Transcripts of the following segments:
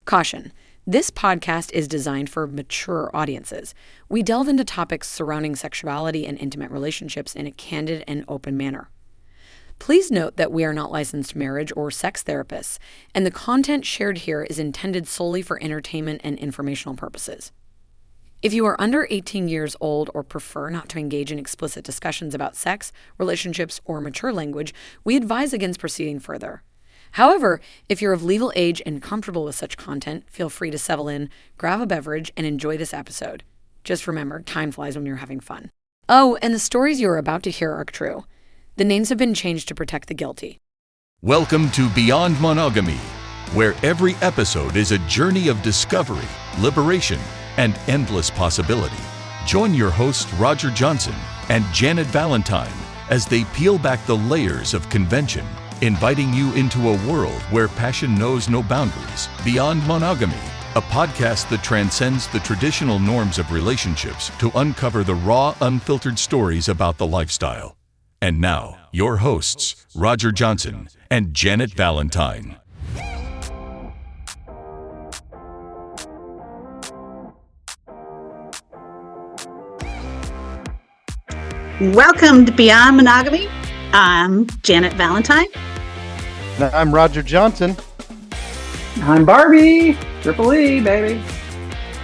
Caution. This podcast is designed for mature audiences. We delve into topics surrounding sexuality and intimate relationships in a candid and open manner. Please note that we are not licensed marriage or sex therapists, and the content shared here is intended solely for entertainment and informational purposes. If you are under 18 years old or prefer not to engage in explicit discussions about sex, relationships, or mature language, we advise against proceeding further. However, if you're of legal age and comfortable with such content, feel free to settle in, grab a beverage, and enjoy this episode. Just remember, time flies when you're having fun. Oh, and the stories you are about to hear are true. The names have been changed to protect the guilty. Welcome to Beyond Monogamy, where every episode is a journey of discovery, liberation, and endless possibility. Join your hosts Roger Johnson and Janet Valentine as they peel back the layers of convention, inviting you into a world where passion knows no boundaries. Beyond Monogamy, a podcast that transcends the traditional norms of relationships to uncover the raw, unfiltered stories about the lifestyle. And now, your hosts, Roger Johnson and Janet Valentine. Welcome to Beyond Monogamy. I'm Janet Valentine. I'm Roger Johnson. I'm Barbie. Triple E, baby.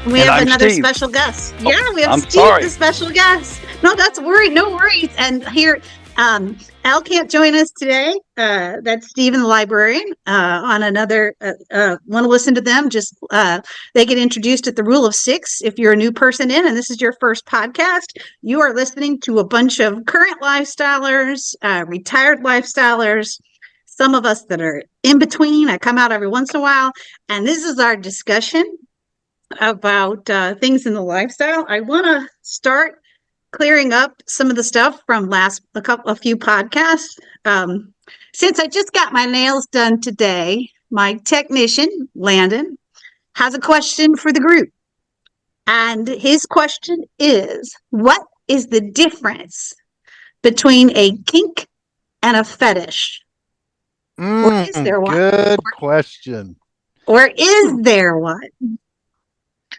We have another Steve. Special guest. Oh, Yeah, we have I'm Steve, sorry. the special guest. No, that's worried. No worries. And here, Al can't join us today. That's Stephen, the librarian, on another. Want to listen to them? Just they get introduced at the rule of 6. If you're a new person in, and this is your first podcast, you are listening to a bunch of current lifestylers, retired lifestylers. Some of us that are in between. I come out every once in a while, and this is our discussion about things in the lifestyle. I want to start clearing up some of the stuff from a few podcasts. Since I just got my nails done today, my technician, Landon, has a question for the group. And his question is, what is the difference between a kink and a fetish? Or is there one? Good question. Or is there one?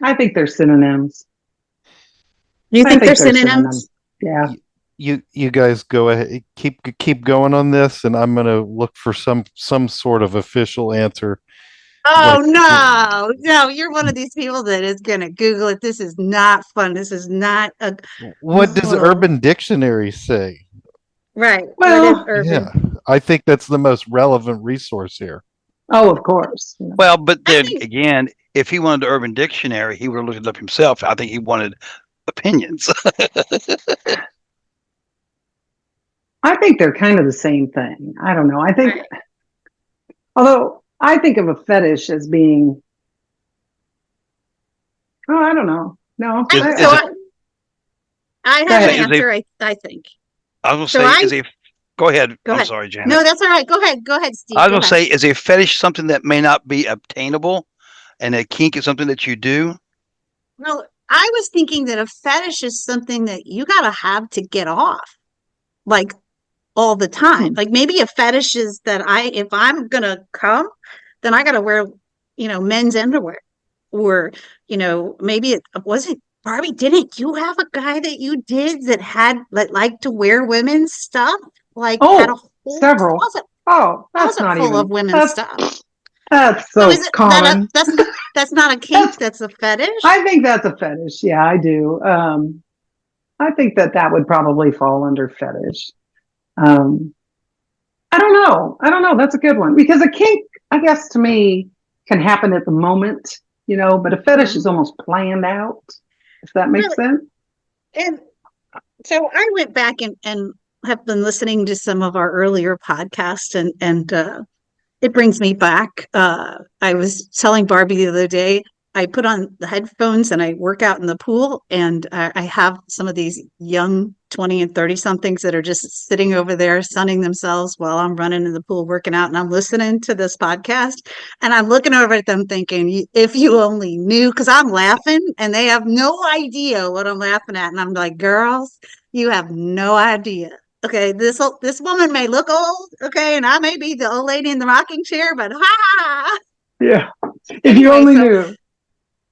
I think they're synonyms. You I think they're synonyms? Yeah. You guys go ahead. Keep going on this, and I'm going to look for some sort of official answer. Oh, no, you're one of these people that is going to Google it. This is not fun. This is not a... What does Urban Dictionary say? Right. Well, What is urban? Yeah, I think that's the most relevant resource here. Oh, of course. Yeah. Well, but then think- again, if he wanted the Urban Dictionary, he would have looked it up himself. I think he wanted opinions. I think they're kind of the same thing. I don't know. Although I think of a fetish as being, I don't know. No. Is I have ahead. an answer, I think. I was So going to say, go ahead. Go I'm ahead. sorry, Janet. No, that's all right. Go ahead, Steve. I was Go going to ahead. say, is a fetish something that may not be obtainable, and a kink is something that you do? Well, I was thinking that a fetish is something that you got to have to get off, like all the time. Like maybe a fetish is that if I'm going to come, then I got to wear, men's underwear. Or, maybe it wasn't, Barbie, didn't you have a guy that you did that had, liked to wear women's stuff? Like had a whole several. closet, Oh, that's not full even of women's stuff. That's so is it common. that's not a kink, that's a fetish? I think that's a fetish. Yeah, I do. I think that would probably fall under fetish. I don't know. That's a good one, because a kink, I guess, to me, can happen at the moment, but a fetish is almost planned out, if that makes sense. And so I went back and have been listening to some of our earlier podcasts, and it brings me back. I was telling Barbie the other day, I put on the headphones and I work out in the pool, and I have some of these young 20 and 30 somethings that are just sitting over there sunning themselves while I'm running in the pool working out, and I'm listening to this podcast, and I'm looking over at them thinking, if you only knew, because I'm laughing and they have no idea what I'm laughing at. And I'm like, girls, you have no idea. Okay, this woman may look old, okay, and I may be the old lady in the rocking chair, but ha! Yeah. If you Anyway, only so knew.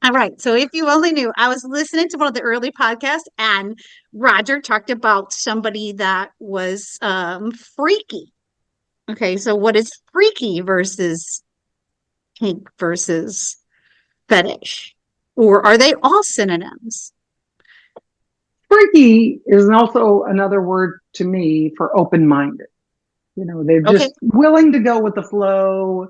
all right. So if you only knew, I was listening to one of the early podcasts, and Roger talked about somebody that was freaky. Okay, so what is freaky versus kink versus fetish? Or are they all synonyms? Freaky is also another word to me for open-minded. You know, they're Okay. just willing to go with the flow.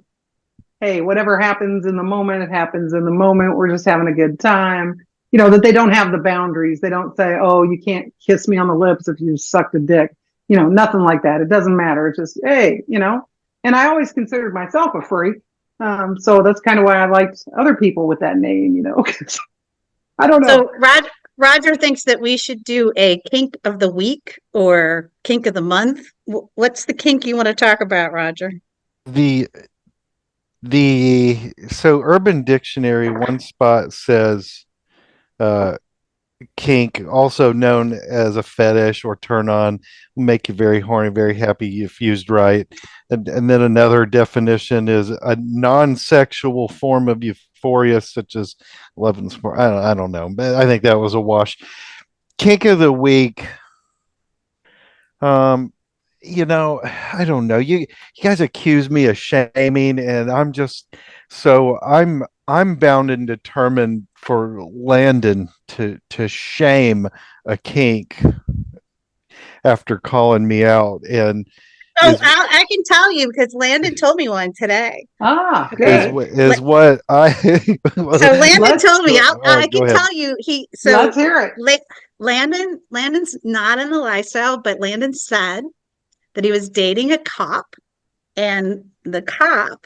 Hey, whatever happens in the moment, it happens in the moment. We're just having a good time. You know, that they don't have the boundaries. They don't say, oh, you can't kiss me on the lips if you sucked a dick. You know, nothing like that. It doesn't matter. It's just, hey, you know, and I always considered myself a freak. So that's kind of why I liked other people with that name, you know, 'cause I don't know. So Roger thinks that we should do a kink of the week or kink of the month. What's the kink you want to talk about, Roger? The so Urban Dictionary one spot says uh kink, also known as a fetish or turn on, will make you very horny, very happy if used right. And then another definition is a non-sexual form of euphoria, such as love and sport. I don't know, but I think that was a wash. Kink of the week. Um, I don't know. You guys accuse me of shaming, and I'm bound and determined for Landon to shame a kink after calling me out, and Oh, is I can tell you because Landon told me one today. Ah, Okay. good. what I So Landon Let's told me, all I right, go can ahead. tell you let's hear it. Landon's not in the lifestyle, but Landon said that he was dating a cop, and the cop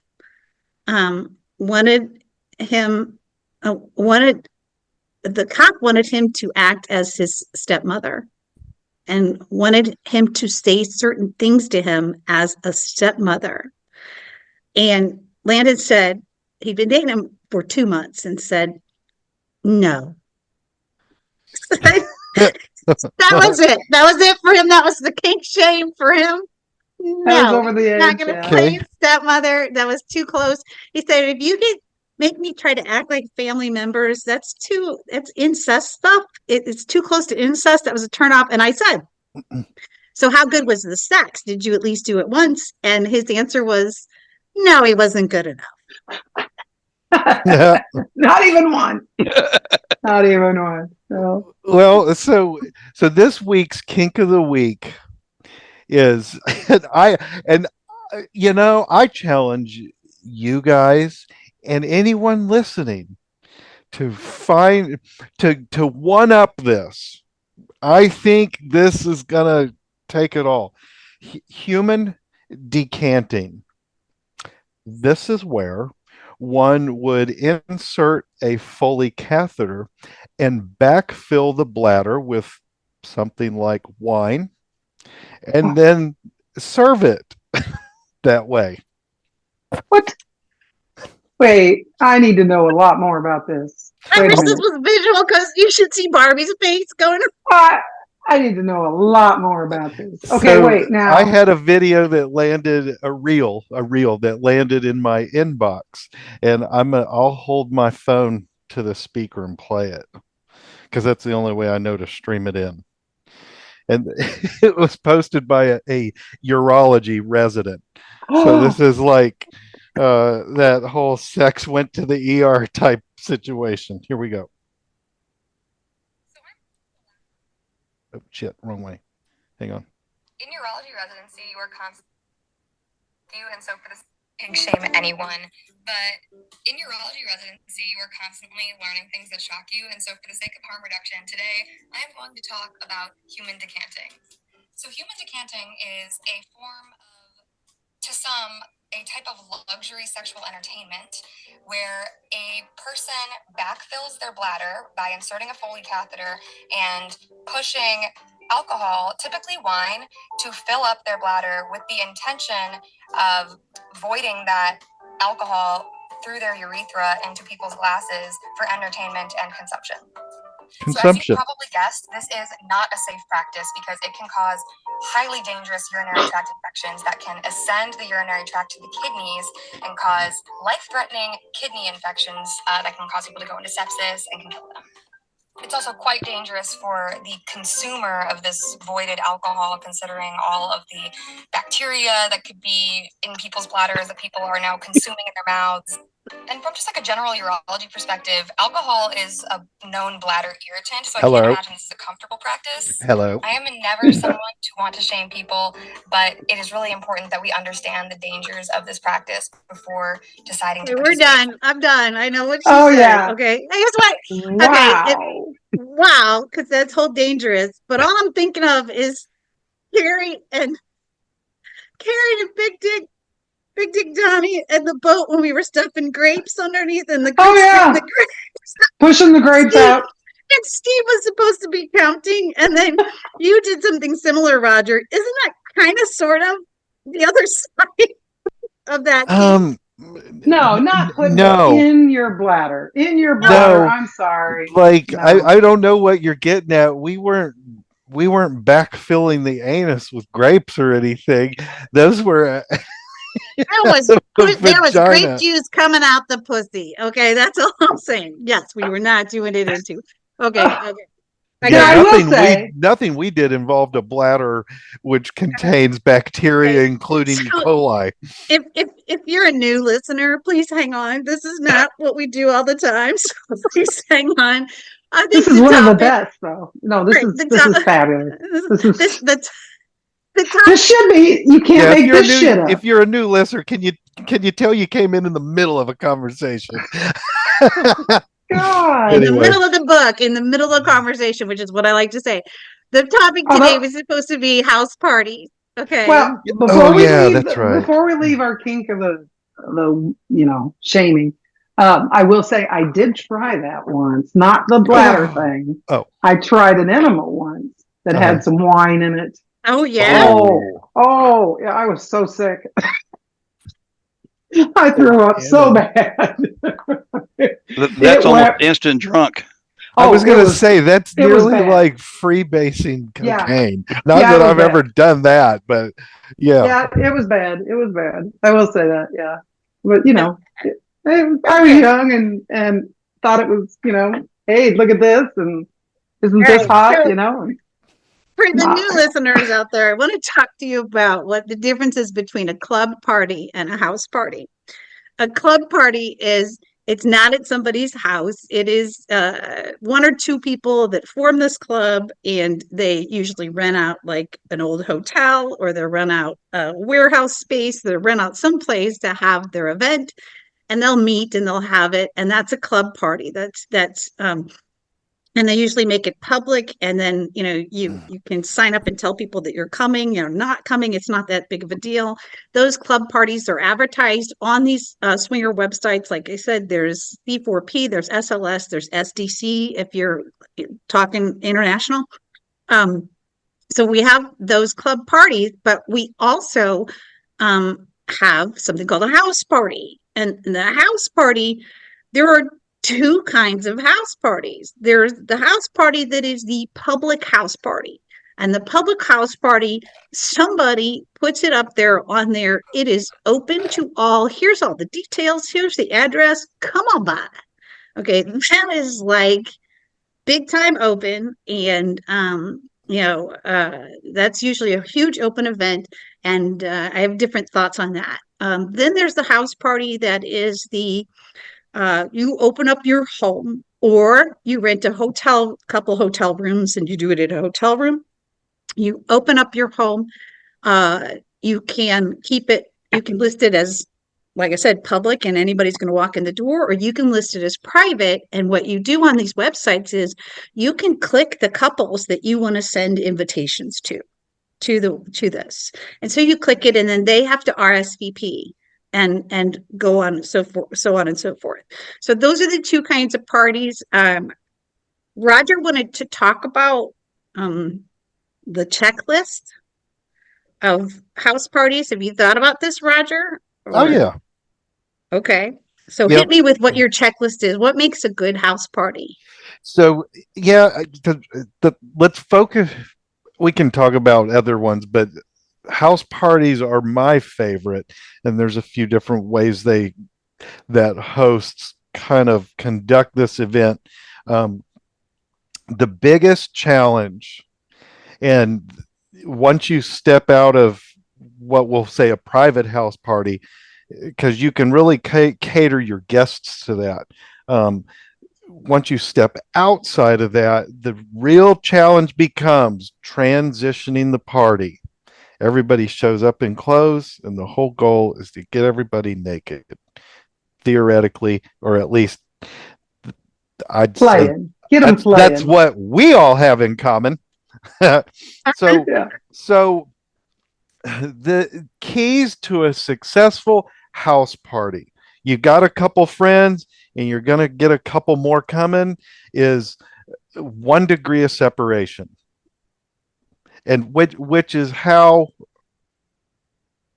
wanted him wanted the cop wanted him to act as his stepmother and wanted him to say certain things to him as a stepmother. And Landon said he'd been dating him for 2 months and said no. That was it. That was it for him. That was the kink shame for him. That was No, over the he's not edge. going to Yeah. play Okay. his stepmother. That was too close. He said, if you make me try to act like family members, that's incest stuff. It's too close to incest. That was a turn off. And I said, so how good was the sex? Did you at least do it once? And his answer was, no, he wasn't good enough. Not even one. Not even one. So, Well, so this week's kink of the week is I challenge you guys and anyone listening to find to one up this. I think this is gonna take it all. Human decanting. This is where one would insert a Foley catheter and backfill the bladder with something like wine and then serve it that way. what? Wait, I need to know a lot more about this. I Wait a wish this minute. was visual because you should see Barbie's face going. I, I need to know a lot more about this. Okay, So wait I now. had a video that landed a reel that landed in my inbox, and I'll hold my phone to the speaker and play it because that's the only way I know to stream it in. And it was posted by a urology resident. So this is like that whole sex went to the ER type situation. Here we go. Oh shit, wrong way. Hang on. In urology residency, you are constantly and so for this kink shame anyone, but in urology residency, you are constantly learning things that shock you. And so for the sake of harm reduction, today I am going to talk about human decanting. So human decanting is a form of, to some, a type of luxury sexual entertainment where a person backfills their bladder by inserting a Foley catheter and pushing alcohol, typically wine, to fill up their bladder with the intention of voiding that alcohol through their urethra into people's glasses for entertainment and consumption. So as you Consumption. probably guessed, this is not a safe practice because it can cause highly dangerous urinary tract infections that can ascend the urinary tract to the kidneys and cause life-threatening kidney infections that can cause people to go into sepsis and can kill them. It's also quite dangerous for the consumer of this voided alcohol, considering all of the bacteria that could be in people's bladders that people are now consuming in their mouths. And from just like a general urology perspective, alcohol is a known bladder irritant, so I can't imagine this is a comfortable practice. Hello. I am never someone to want to shame people, but it is really important that we understand the dangers of this practice before deciding to We're participate. done. I'm done. I know what she Oh, said. yeah. Okay. Here's what. Wow. Wow, because that's whole dangerous. But all I'm thinking of is Carrie and Big Dick Johnny and the boat when we were stuffing grapes underneath and the Oh, yeah. the grapes. Pushing the grapes Steve, out. and Steve was supposed to be counting, and then you did something similar, Roger. Isn't that kind of sort of the other side of that thing? No, not putting No. in your bladder. In your bladder. No. I'm sorry. Like No. I don't know what you're getting at. We weren't backfilling the anus with grapes or anything. Those were There was grape vagina. juice coming out the pussy. Okay, that's all I'm saying. Yes, we were not doing it into. Okay, okay. Yeah, I will nothing say- nothing we did involved a bladder which contains bacteria, including E. coli. If you're a new listener, please hang on. This is not what we do all the time, so please hang on. I think This is one of the best, though. No, this is fabulous. This should be. You can't make this shit up. If you're a new listener, can you tell you came in the middle of a conversation? God. In the middle of the book, in the middle of the conversation, which is what I like to say. The topic today was supposed to be house parties. Okay. Well, before we leave our kink of the shaming, I will say I did try that once. Not the bladder thing. Oh. I tried an enema once that had some wine in it. Oh yeah. Oh yeah, I was so sick. I threw up so bad. That's almost instant drunk. I was going to say that's nearly like freebasing cocaine. Not that I've ever done that, but yeah. Yeah, it was bad. It was bad. I will say that. Yeah, but I was young and thought it was hey, look at this and isn't this hot? For the new listeners out there, I want to talk to you about what the difference is between a club party and a house party. A club party it's not at somebody's house. It is one or two people that form this club, and they usually rent out like an old hotel, or they rent out a warehouse space, they rent out some place to have their event, and they'll meet and they'll have it, and that's a club party. That's and they usually make it public, and then you can sign up and tell people that you're coming, not coming. It's not that big of a deal. Those club parties are advertised on these swinger websites. Like I said, there's C4P, there's SLS, there's SDC if you're talking international. So we have those club parties, but we also have something called a house party. And in the house party, there are two kinds of house parties. There's the house party that is the public house party. And the public house party, somebody puts it up there on there. It is open to all. Here's all the details. Here's the address. Come on by. Okay, that is like big time open. And, that's usually a huge open event. And I have different thoughts on that. Then there's the house party that is you open up your home, or you rent a couple hotel rooms, and you do it in a hotel room. You open up your home. You can list it as, like I said, public, and anybody's going to walk in the door, or you can list it as private. And what you do on these websites is you can click the couples that you want to send invitations to this. And so you click it, and then they have to RSVP. And go on so on and so forth. So those are the two kinds of parties. Roger wanted to talk about the checklist of house parties. Have you thought about this, Roger? Oh yeah. Okay. So hit me with what your checklist is. What makes a good house party? So yeah, let's focus we can talk about other ones, but house parties are my favorite, and there's a few different ways that hosts kind of conduct this event. Um, the biggest challenge, and once you step out of what we'll say a private house party, because you can really cater your guests to that. Um, Once you step outside of that, the real challenge becomes transitioning the party. Everybody shows up in clothes, and the whole goal is to get everybody naked, theoretically, or at least I'd say Playing. Get them that's playing. what we all have in common. so, Yeah. so the keys to a successful house party. You got a couple friends, and you're going to get a couple more coming. Is 1 degree of separation, and which is how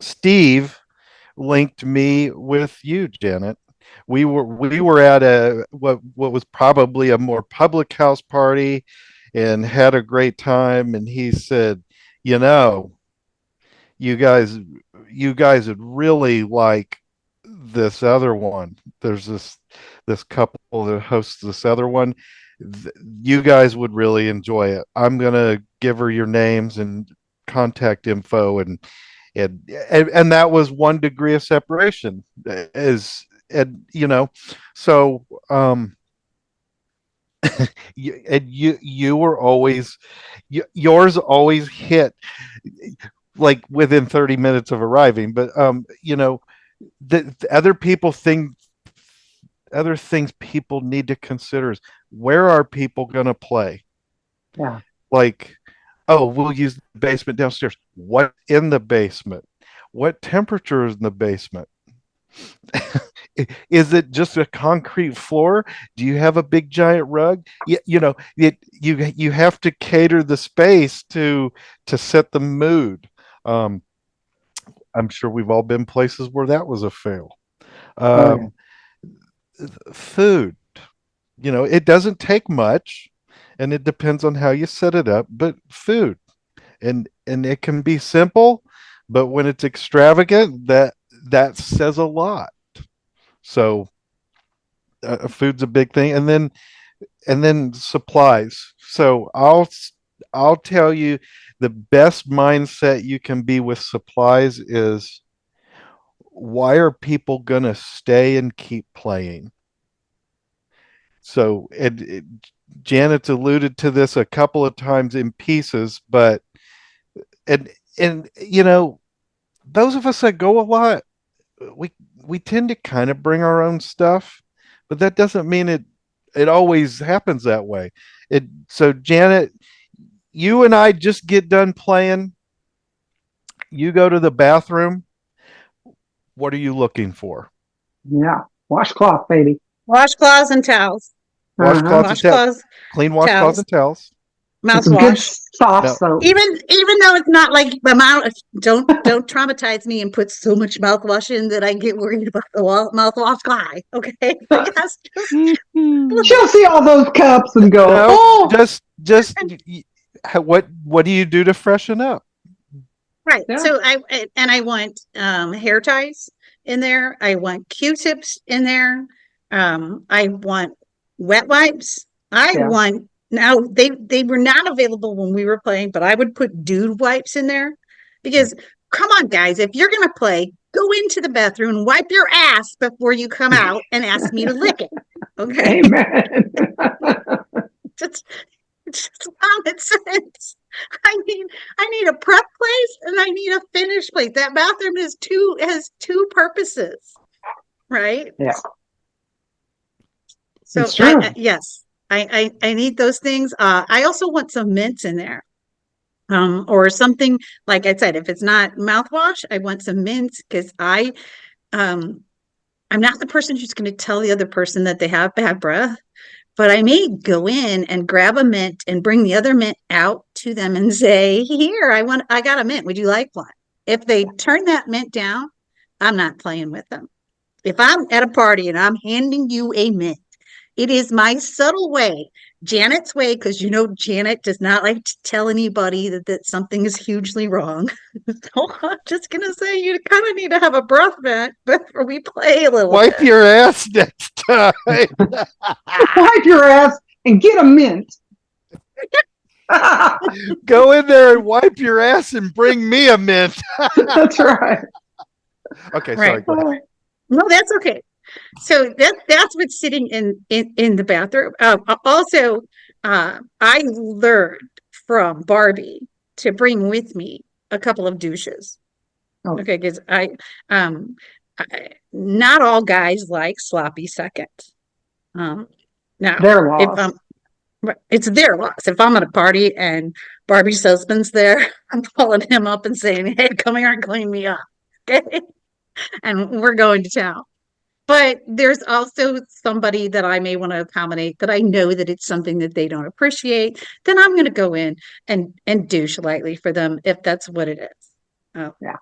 Steve linked me with you, Janet. We were at a what was probably a more public house party, and had a great time. And he said, "You know, you guys, you guys would really like this other one. There's this couple that hosts this other one. You guys would really enjoy it. I'm gonna give her your names and contact info, and that was 1 degree of separation. Is and you know, so you were always yours always hit like within 30 minutes of arriving. But the other things people need to consider is, where are people going to play? Yeah. Like, oh, we'll use the basement downstairs. What in the basement? What temperature is in the basement? Is it just a concrete floor? Do you have a big giant rug? You have to cater the space to set the mood. um I'm sure we've all been places where that was a fail. Oh, yeah. um Food, it doesn't take much, and it depends on how you set it up. But food, and it can be simple, but when it's extravagant, that says a lot. So food's a big thing. And then supplies. So I'll tell you, the best mindset you can be with supplies is, why are people going to stay and keep playing? So Janet's alluded to this a couple of times in pieces, but and those of us that go a lot, we we tend to kind of bring our own stuff, but that doesn't mean it always happens that way. So Janet, you and I just get done playing. You go to the bathroom. What are you looking for? Yeah. Washcloth, baby. Washcloths and towels. Uh-huh. Washcloths and towels. Washcloths, Clean washcloths towels, and towels. With some good mouthwash. soft Now, soap. Even though it's not like the amount, don't traumatize me and put so much mouthwash in that I get worried about the mouthwash guy. Okay, like that's just She'll see all those cups and go, no, oh, just what do you do to freshen up? right. yeah. So I want hair ties in there. I want Q-tips in there. I want wet wipes. I Yeah. want now they were not available when we were playing, but I would put dude wipes in there because come on, guys, if you're gonna play, go into the bathroom and wipe your ass before you come out and ask me to lick it. Okay. Amen. Just common sense. I need a prep place and I need a finished place. That bathroom has two purposes, right? Yeah. So It's true. yes, I need those things. I also want some mints in there. Or something, like I said, if it's not mouthwash, I want some mints because I'm not the person who's going to tell the other person that they have bad breath, but I may go in and grab a mint and bring the other mint out to them and say, "Here, I got a mint. Would you like one?" If they turn that mint down, I'm not playing with them. If I'm at a party and I'm handing you a mint, It is my subtle way, Janet's way, because Janet does not like to tell anybody that something is hugely wrong. So I'm just gonna say you kind of need to have a breath mint before we play a little Wipe bit. your ass next time. Wipe your ass and get a mint. Go in there and wipe your ass and bring me a mint. That's right. Okay, sorry. Right. Go ahead. No, that's okay. So that's what's sitting in the bathroom. Also, I learned from Barbie to bring with me a couple of douches. Oh. Okay, because not all guys like sloppy seconds. Now, Their if loss. it's their loss. If I'm at a party and Barbie's husband's there, I'm calling him up and saying, "Hey, come here and clean me up." Okay, and we're going to town. But there's also somebody that I may want to accommodate that I know that it's something that they don't appreciate. Then I'm going to go in and douche lightly for them if that's what it is. Yeah.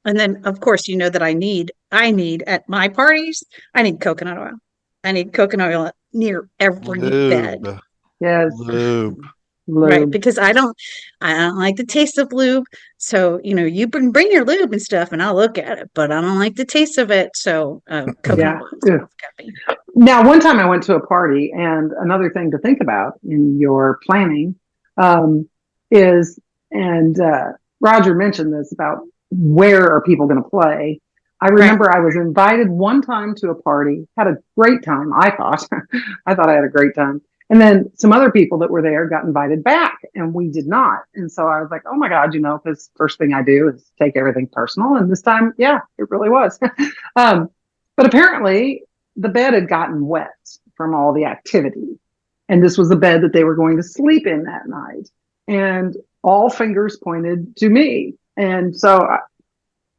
And then, of course, that I need at my parties, I need coconut oil. I need coconut oil near every bed. Lube. Yes. Lube. Right, Lube. because I don't like the taste of lube. So, you bring your lube and stuff and I'll look at it, but I don't like the taste of it. So, coconut Yeah. oil. Now, one time I went to a party, and another thing to think about in your planning is, and Roger mentioned this about where are people going to play. I remember I was invited one time to a party, had a great time. I thought, I thought I had a great time. And then some other people that were there got invited back and we did not. And so I was like, oh my God, because first thing I do is take everything personal. And this time, yeah, it really was. But apparently the bed had gotten wet from all the activity. And this was the bed that they were going to sleep in that night. And all fingers pointed to me. And so,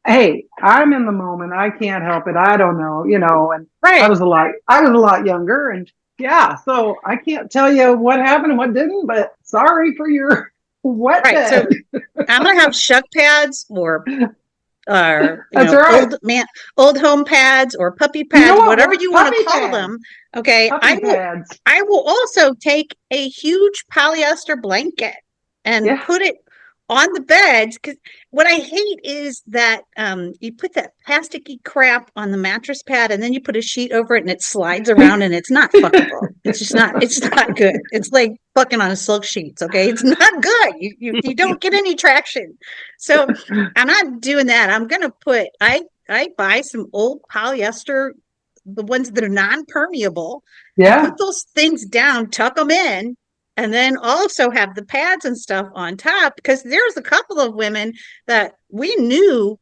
hey, I'm in the moment. I can't help it. I don't know, and I was a lot younger, and yeah, so I can't tell you what happened and what didn't, but sorry for your wet bed. So I'm gonna have shuck pads or That's right. old home pads or puppy pads, whatever you want to call them. Okay, I will also take a huge polyester blanket and put it on the beds, because what I hate is that you put that plasticky crap on the mattress pad and then you put a sheet over it and it slides around and it's not fuckable. It's not good. It's like fucking on a silk sheets. Okay, it's not good. You don't get any traction. So I'm not doing that. I'm gonna put I buy some old polyester, the ones that are non-permeable. Yeah. Put those things down, tuck them in, and then also have the pads and stuff on top, because there's a couple of women that we knew,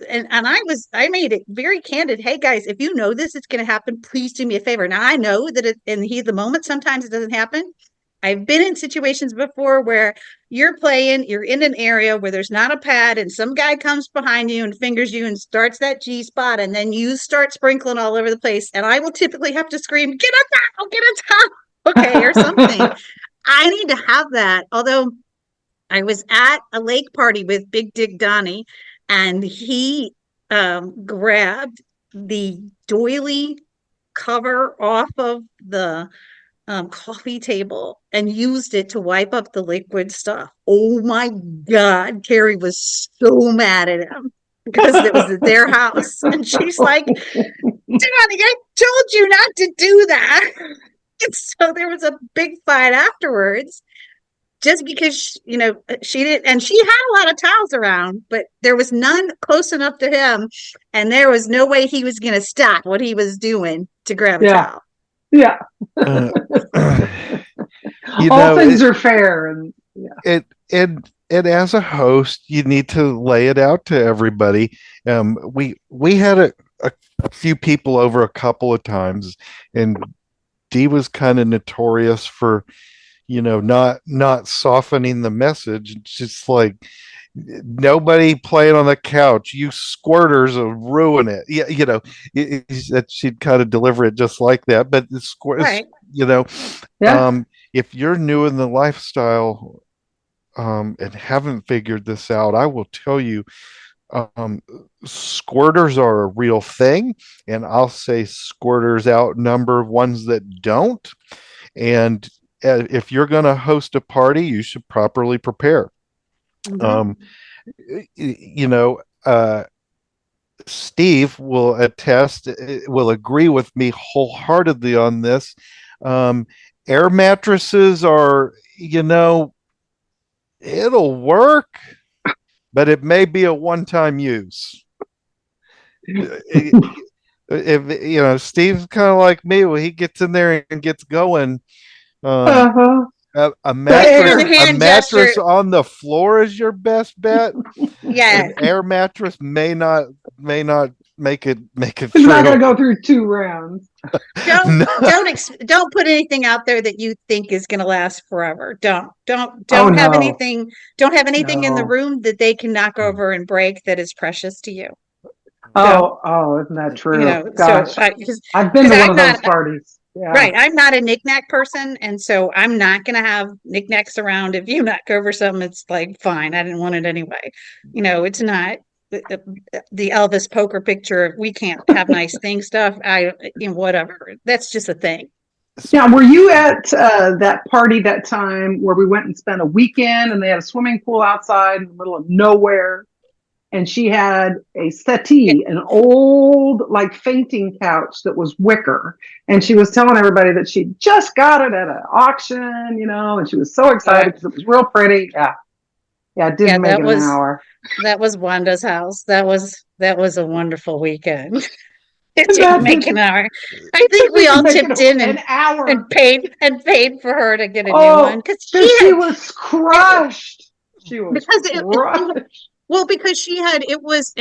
and I made it very candid. Hey guys, if you know this, it's going to happen. Please do me a favor. Now I know that in the heat of the moment, sometimes it doesn't happen. I've been in situations before where you're in an area where there's not a pad and some guy comes behind you and fingers you and starts that G spot, and then you start sprinkling all over the place. And I will typically have to scream, get a towel, get a towel, okay, or something. I need to have that. Although I was at a lake party with Big Dick Donnie, and he grabbed the doily cover off of the coffee table and used it to wipe up the liquid stuff. Oh my God, Carrie was so mad at him because it was at their house. And she's like, Donnie, I told you not to do that. And so there was a big fight afterwards, just because she didn't, and she had a lot of towels around, but there was none close enough to him, and there was no way he was going to stop what he was doing to grab a towel. Yeah. All things are fair, and as a host, you need to lay it out to everybody. We had a few people over a couple of times, and Dee was kind of notorious for, not softening the message. It's just like, nobody playing on the couch. You squirters will ruin it. Yeah, that she'd kind of deliver it just like that. But the Right. If you're new in the lifestyle and haven't figured this out, I will tell you, Um, Squirters are a real thing, and I'll say squirters outnumber ones that don't. And if you're going to host a party, you should properly prepare. Mhm. Um, you know, Steve will attest, will agree with me wholeheartedly on this. Um, Air mattresses are, it'll work, but it may be a one-time use. If Steve's kind of like me, when he gets in there and gets going, um, Uh-huh. a The Give him the mattress, air. a hand gesture. mattress on the floor is your best bet. Yeah. An air mattress may not make it It's not through. going to go through 2 rounds. Don't No, don't put anything out there that you think is going to last forever. Don't Oh, have no. anything. Don't have anything in the No. room that they can knock over and break that is precious to you. Don't. Oh, isn't that true? So Gosh, because I've been to one I'm of not those parties. Yeah. right. I'm not a knickknack person, and so I'm not going to have knickknacks around. If you knock over something, it's like fine. I didn't want it anyway. It's not the Elvis poker picture. We can't have nice things stuff. Whatever. That's just a thing. Yeah, were you at that party that time where we went and spent a weekend and they had a swimming pool outside in the middle of nowhere? And she had a Yeah, settee, an old like fainting couch that was wicker. And she was telling everybody that she just got it at an auction, and she was so excited because it was real pretty. Yeah. Yeah, it yeah. didn't make it an hour. That was Wanda's house. That was a wonderful weekend. It didn't That make an didn't, hour. I it think we didn't all make it chipped in an hour. and paid for her to get a new one Oh, because because she she had was it, crushed. She was because crushed. well, because it was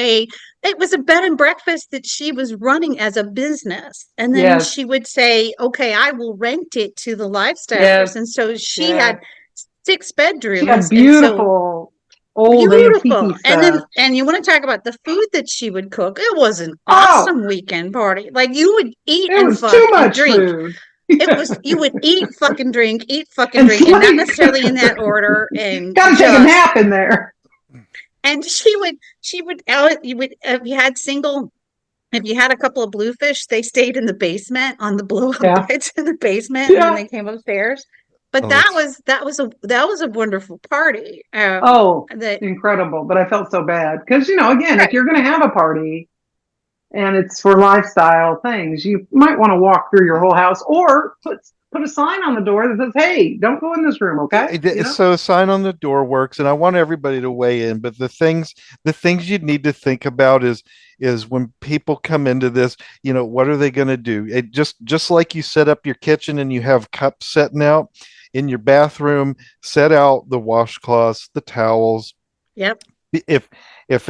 a bed and breakfast that she was running as a business. And then Yes, she would say, okay, I will rent it to the yes, lifestylers. And so she yes. had six She had bedrooms. And so beautiful old beautiful. antique And then stuff. and you want to talk about the food that she would cook. It was an Oh, awesome weekend party. Like you would eat it and was too fuck and much drink. food. You would eat fucking And drink, and not sleep. necessarily in that order. And Got to take a just nap in there. and she would you would if you had a couple of bluefish, they stayed in the basement on the blow up Yeah, beds in the basement, and then yeah. they came upstairs. But oh, that was a wonderful party. Oh, That incredible. But I felt so bad because, again, if right, you're going to have a party and it's for lifestyle things, you might want to walk through your whole house or put a sign on the door that says, "Hey, don't go in this room," okay? so a sign on the door works, and I want everybody to weigh in. But the things you need to think about is when people come into this, what are they going to do? It just like you set up your kitchen and you have cups setting out in your bathroom, set out the washcloths, the towels. yep, if if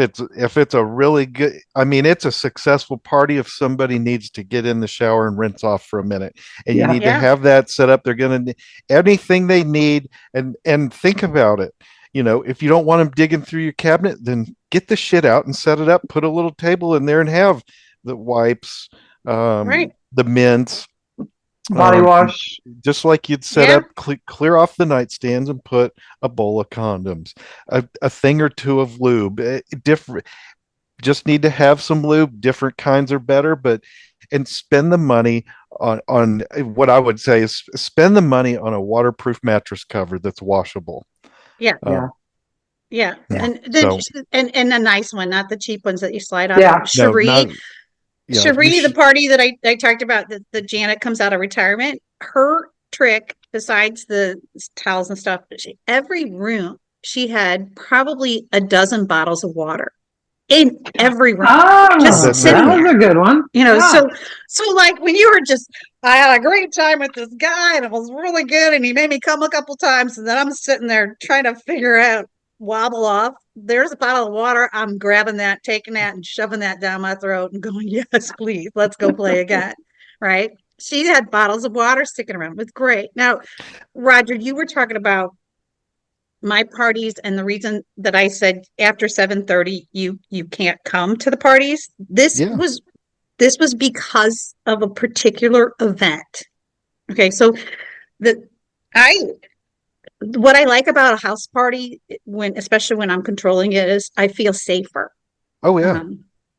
it's a really good, I mean, it's a successful party if somebody needs to get in the shower and rinse off for a minute, and you Yeah. need to yeah, have that set up. They're going to anything they need, and think about it. If you don't want them digging through your cabinet, then get the shit out and set it up, put a little table in there and have the wipes, right, the mints, Body um, wash. just like you'd set yeah, up, clear off the nightstands and put a bowl of condoms, a thing or two of lube. Different, just need to have some lube. Different kinds are better, but and spend the money on what I would say is spend the money on a waterproof mattress cover that's washable. yeah, Yeah. Um, yeah. Yeah. And then so and a nice one, not the cheap ones that you slide off of. Yeah. no, not you Cherie, the should. party that I talked about, the Janet comes out of retirement. Her trick, besides the towels and stuff, every room she had probably a dozen bottles of water in every room, Oh, just That that sitting was there. a good one. Yeah. So like when you were I had a great time with this guy and it was really good, and he made me come a couple times, and then I'm sitting there trying to figure out wobble off. There's a bottle of water. I'm grabbing that, taking that, and shoving that down my throat and going, yes, please, let's go play again. Right? She had bottles of water sticking around. It was great. Now, Roger, you were talking about my parties, and the reason that I said after 7:30 you can't come to the parties. Yeah, This was because of a particular event. Okay, so the I what I like about a house party, especially when I'm controlling it, is I feel safer. Oh yeah.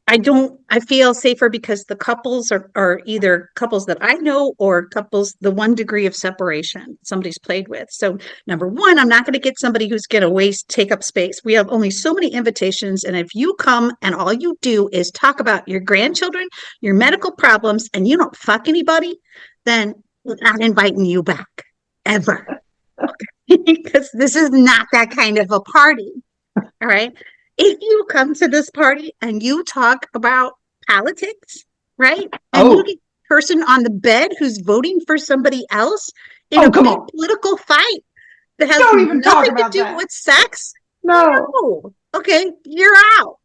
I feel safer because the couples are either couples that I know or couples, the 1 degree of separation somebody's played with. So number one, I'm not going to get somebody who's going to take up space. We have only so many invitations. And if you come and all you do is talk about your grandchildren, your medical problems, and you don't fuck anybody, then we're not inviting you back ever. Because this is not that kind of a party. All right. If you come to this party and you talk about politics, right? And you get a person on the bed who's voting for somebody else in a big political fight that has Don't even talk nothing to about do that. with sex. No. No. Okay, you're out.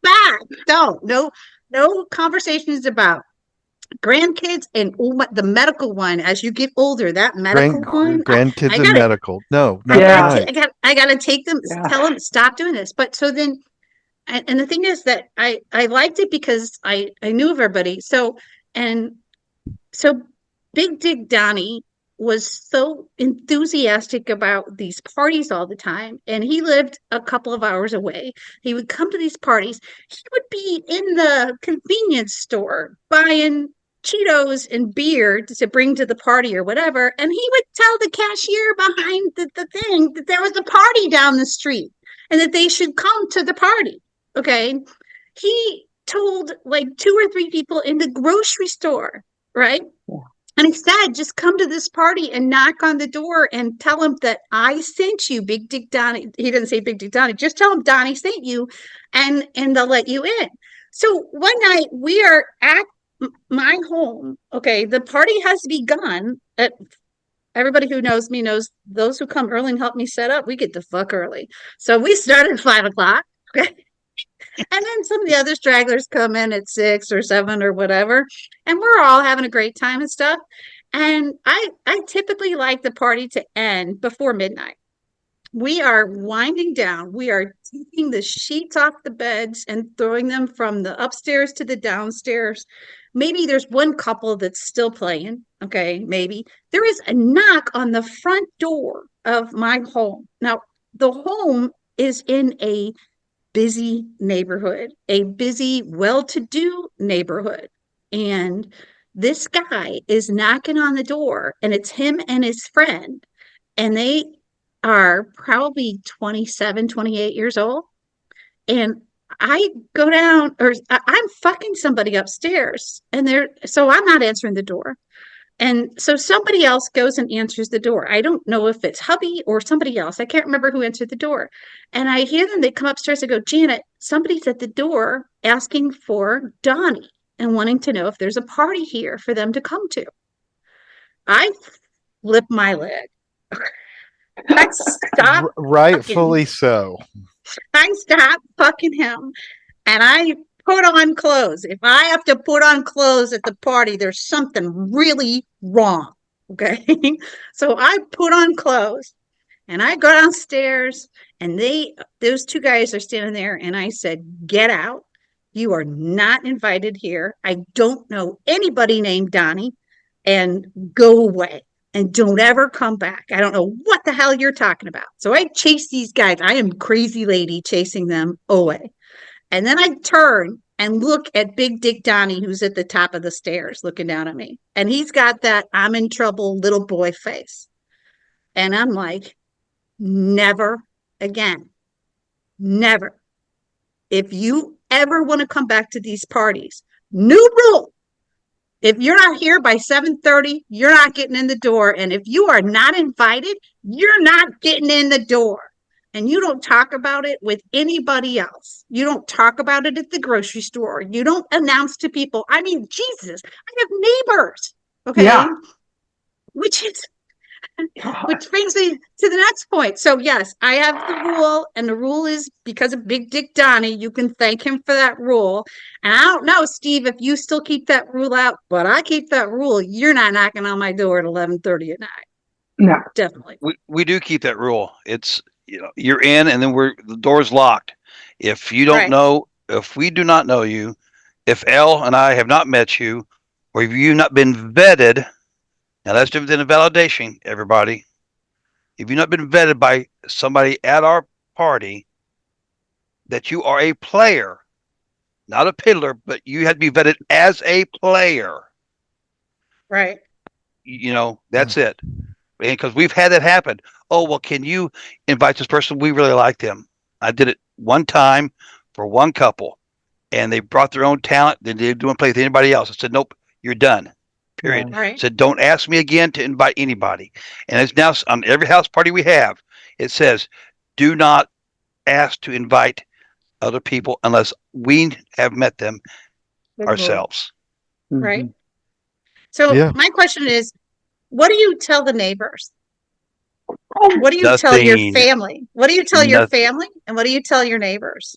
Back. Don't. No conversations about grandkids and the medical one. As you get older, that medical one, Grandkids I and gotta medical. No, not Yeah. tonight. I gotta take them, Yeah. tell them stop doing this. But so then, and the thing is that I liked it because I knew of everybody. So Big Dick Donnie was so enthusiastic about these parties all the time, and he lived a couple of hours away. He would come to these parties. He would be in the convenience store buying Cheetos and beer to bring to the party or whatever, and he would tell the cashier behind the thing that there was a party down the street and that they should come to the party. Okay. He told like 2 or 3 people in the grocery store, right? Yeah. And he said, just come to this party and knock on the door and tell him that I sent you, Big Dick Donnie. He didn't say Big Dick Donnie. Just tell him Donnie sent you, and they'll let you in. So one night we are at my home. Okay, the party has begun. Everybody who knows me knows those who come early and help me set up, we get the fuck early. So we started at 5 o'clock. Okay. And then some of the other stragglers come in at 6 or 7 or whatever, and we're all having a great time and stuff. And I typically like the party to end before midnight. We are winding down. We are taking the sheets off the beds and throwing them from the upstairs to the downstairs. Maybe there's one couple that's still playing. Okay, maybe. There is a knock on the front door of my home. Now, the home is in a busy neighborhood, a busy, well-to-do neighborhood. And this guy is knocking on the door, and it's him and his friend, and they are probably 27, 28 years old. And I go down, or I'm fucking somebody upstairs, and so I'm not answering the door. And so somebody else goes and answers the door. I don't know if it's hubby or somebody else. I can't remember who answered the door. And I hear them, they come upstairs and go, Janet, somebody's at the door asking for Donnie and wanting to know if there's a party here for them to come to. I flip my lid. I stop. Rightfully so. I stop fucking him, and I put on clothes. If I have to put on clothes at the party, there's something really wrong. Okay. So I put on clothes and I go downstairs, and those 2 guys are standing there, and I said, get out. You are not invited here. I don't know anybody named Donnie, and go away. And don't ever come back. I don't know what the hell you're talking about. So I chase these guys. I am crazy lady chasing them away. And then I turn and look at Big Dick Donnie, who's at the top of the stairs looking down at me. And he's got that I'm in trouble little boy face. And I'm like, never again. Never. If you ever want to come back to these parties, new rule. If you're not here by 7:30, you're not getting in the door. And if you are not invited, you're not getting in the door. And you don't talk about it with anybody else. You don't talk about it at the grocery store. You don't announce to people. I mean, Jesus, I have neighbors. Okay. Yeah. Which brings me to the next point. So yes, I have the rule, and the rule is because of Big Dick Donnie. You can thank him for that rule. And I don't know, Steve, if you still keep that rule out, but I keep that rule. You're not knocking on my door at 11:30 at night. No, Definitely. We do keep that rule. It's, you're in, and then the door's locked. If you don't know, if we do not know you, if Elle and I have not met you, or if you've not been vetted. Now that's different than a validation, everybody. If you've not been vetted by somebody at our party that you are a player, not a piddler, but you had to be vetted as a player. Right. That's it. Because we've had that happen. Oh, well, can you invite this person? We really like them. I did it one time for one couple, and they brought their own talent. They didn't want to play with anybody else. I said, nope, you're done. Period. Yeah. Right. Said, don't ask me again to invite anybody. And it's now on every house party we have, it says, do not ask to invite other people unless we have met them ourselves. Right. Mhm. So Yeah. my question is, what do you tell the neighbors? Oh, What do you tell your Nothing. family? What do you tell your Nothing. family? And what do you tell your neighbors?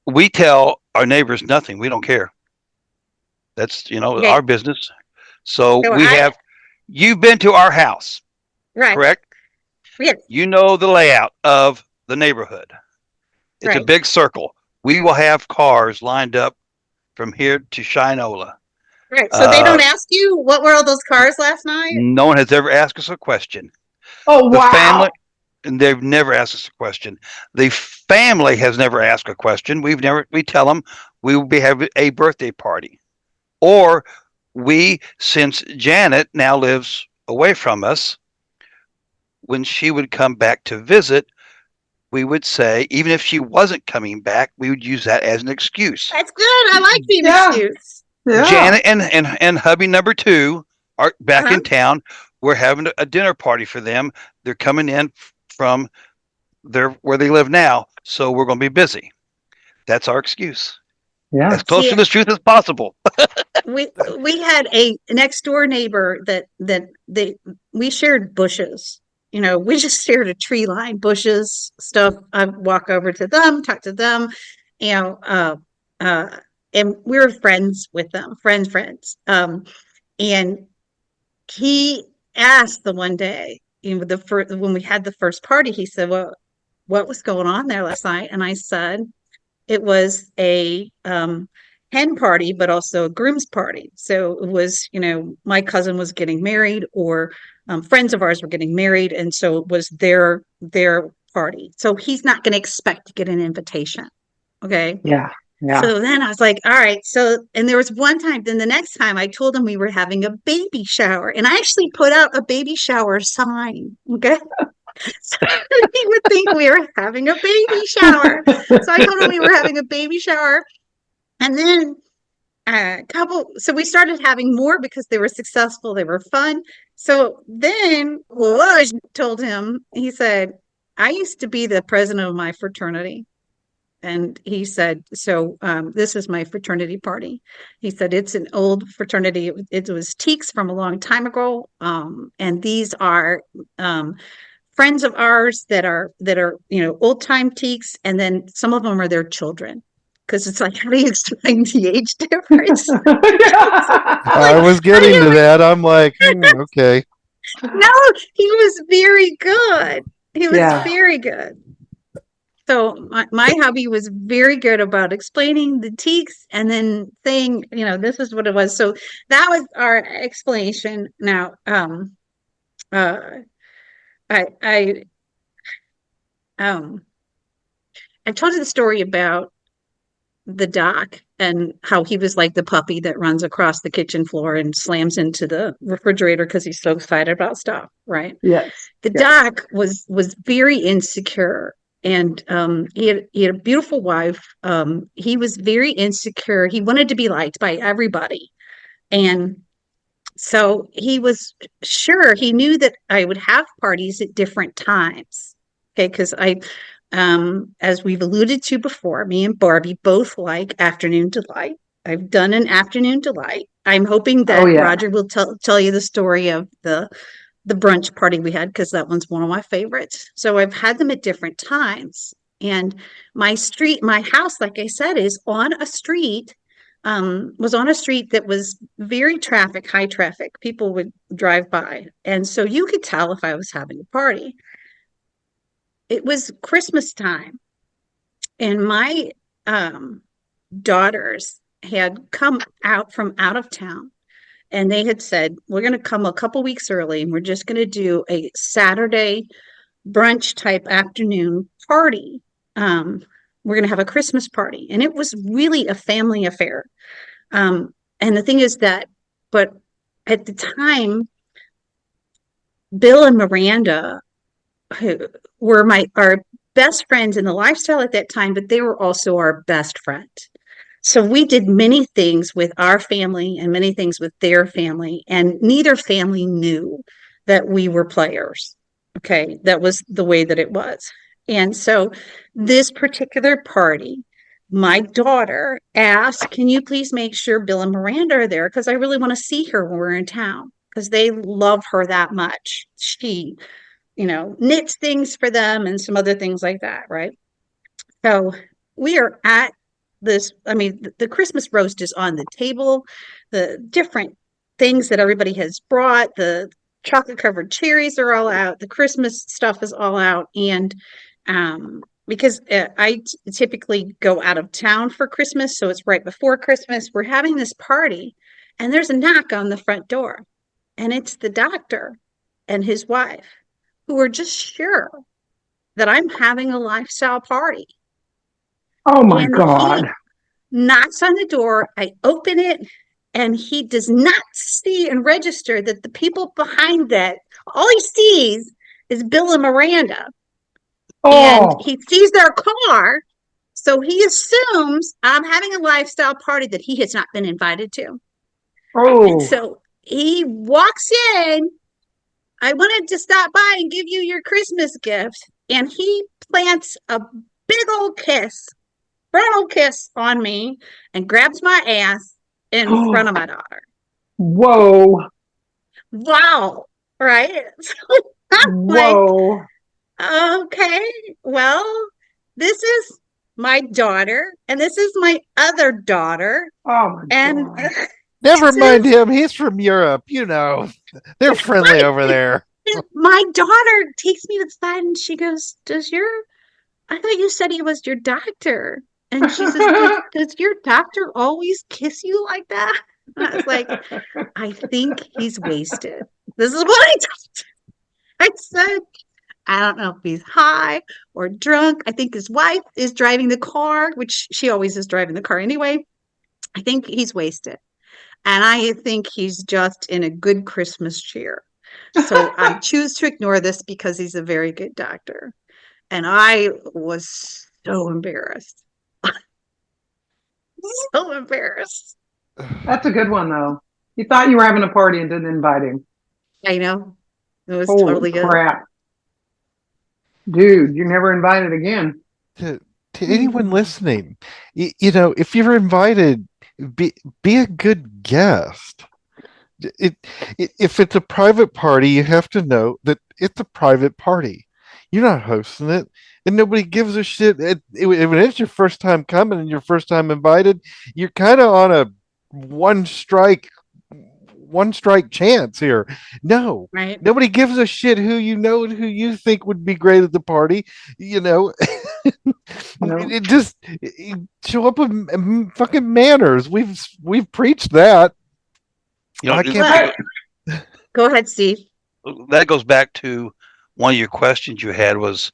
We tell our neighbors nothing. We don't care. That's Okay. our business. So So you've been to our house, right. correct? Yes. You know the layout of the neighborhood. It's a Right. big circle. We will have cars lined up from here to Shinola. Right. So they don't ask you what were all those cars last night? No one has ever asked us a question. oh The wow. family, and they've never asked us a question. The family has never asked a question. We tell them we will be having a birthday party. Or since Janet now lives away from us, when she would come back to visit, we would say, even if she wasn't coming back, we would use that as an excuse. That's good. I like the Yeah. excuse. Yeah. Janet and hubby number 2 are back in town. We're having a dinner party for them. They're coming in from where they live now, so we're going to be busy. That's our excuse. Yeah. As close See, to the truth as possible. we had a next door neighbor we shared bushes. We just shared a tree line, bushes, stuff. I walk over to them, talk to them, and we were friends with them, friends. And he asked the one day, when we had the first party, he said, "Well, what was going on there last night?" And I said, it was a hen party, but also a groom's party. So it was, my cousin was getting married, or friends of ours were getting married, and so it was their party. So he's not going to expect to get an invitation. Okay. Yeah. Yeah. So then I was like, all right. So, and there was one time, then the next time I told him we were having a baby shower, and I actually put out a baby shower sign. Okay. So he would think we were having a baby shower. So I told him we were having a baby shower. And then so we started having more because they were successful, they were fun. So then I told him, he said, I used to be the president of my fraternity. And he said, so this is my fraternity party. He said, it's an old fraternity. It was Teeks from a long time ago. And these are friends of ours that are old time Teeks, and then some of them are their children, because it's like, how do you explain the age difference? I was getting to that. I'm like, okay. No, he was very good. He was very good. So my hubby was very good about explaining the Teeks and then saying, this is what it was. So that was our explanation. Now, I told you the story about the doc and how he was like the puppy that runs across the kitchen floor and slams into the refrigerator because he's so excited about stuff, right? Yes. The doc was very insecure, and he had a beautiful wife. He was very insecure. He wanted to be liked by everybody, and so he was sure, he knew that I would have parties at different times. Okay, because as we've alluded to before, me and Barbie both like afternoon delight. I've done an afternoon delight. I'm hoping that Roger will tell you the story of the brunch party we had, because that one's one of my favorites. So I've had them at different times. And my house, like I said, is on a street, was on a street that was very high traffic. People would drive by. And so you could tell if I was having a party. It was Christmas time, and my daughters had come out from out of town, and they had said, we're going to come a couple weeks early, and we're just going to do a Saturday brunch type afternoon party we're going to have a Christmas party. And it was really a family affair. And the thing is that, but at the time, Bill and Miranda who were our best friends in the lifestyle at that time, but they were also our best friend. So we did many things with our family and many things with their family, and neither family knew that we were players. Okay, that was the way that it was. And so this particular party, my daughter asked, can you please make sure Bill and Miranda are there? Because I really want to see her when we're in town, because they love her that much. She, knits things for them and some other things like that, right? So we are at this, the Christmas roast is on the table, the different things that everybody has brought, the chocolate covered cherries are all out, the Christmas stuff is all out. And because I typically go out of town for Christmas, so it's right before Christmas, we're having this party and there's a knock on the front door, and it's the doctor and his wife, who are just sure that I'm having a lifestyle party. Oh my And God. he knocks on the door. I open it, and he does not see and register that the people behind that, all he sees is Bill and Miranda. And he sees their car. So he assumes I'm having a lifestyle party that he has not been invited to. And so he walks in. I wanted to stop by and give you your Christmas gift. And he plants a big old frontal kiss on me and grabs my ass in front of my daughter. Whoa. Wow. Right? So I'm Whoa. like, okay, well, this is my daughter and this is my other daughter. Oh my and God. Never mind him. He's from Europe. They're friendly over there. My daughter takes me to the side and she goes, I thought you said he was your doctor. And she says, does your doctor always kiss you like that? And I was like, I think he's wasted. This is what I said, I don't know if he's high or drunk. I think his wife is driving the car, which she always is driving the car anyway. I think he's wasted. And I think he's just in a good Christmas cheer. So I choose to ignore this because he's a very good doctor. And I was so embarrassed. So embarrassed. That's a good one, though. You thought you were having a party and didn't invite him. I know. It was Holy totally crap. Dude, you're never invited again. To anyone listening, if you're invited, be a good guest. If it's a private party, you have to know that it's a private party. You're not hosting it, and nobody gives a shit. When it's your first time coming and your first time invited, you're kind of on a one strike chance here. No, Right. Nobody gives a shit who you know and who you think would be great at the party. It just show up with fucking manners. We've preached that. I can't. Go ahead, Steve. That goes back to one of your questions you had was,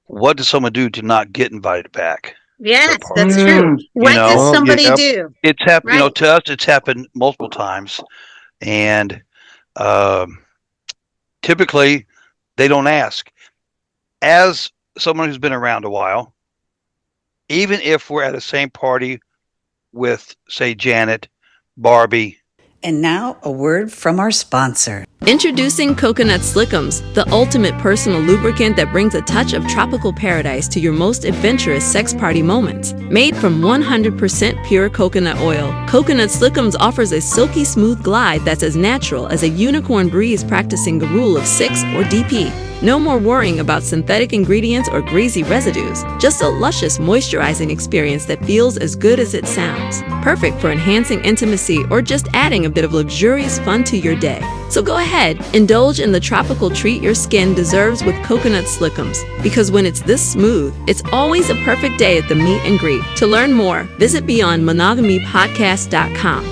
what does someone do to not get invited back? Yes, that's true. What does somebody do? It's happened. Right. To us, it's happened multiple times, and typically they don't ask. As someone who's been around a while, even if we're at the same party with, say, Janet, Barbie. And now a word from our sponsor. Introducing Coconut Slickums, the ultimate personal lubricant that brings a touch of tropical paradise to your most adventurous sex party moments. Made from 100% pure coconut oil, Coconut Slickums offers a silky smooth glide that's as natural as a unicorn breeze practicing the rule of 6 or DP. No more worrying about synthetic ingredients or greasy residues. Just a luscious moisturizing experience that feels as good as it sounds. Perfect for enhancing intimacy or just adding a bit of luxurious fun to your day. So go ahead, indulge in the tropical treat your skin deserves with Coconut Slickums. Because when it's this smooth, it's always a perfect day at the meet and greet. To learn more, visit BeyondMonogamyPodcast.com.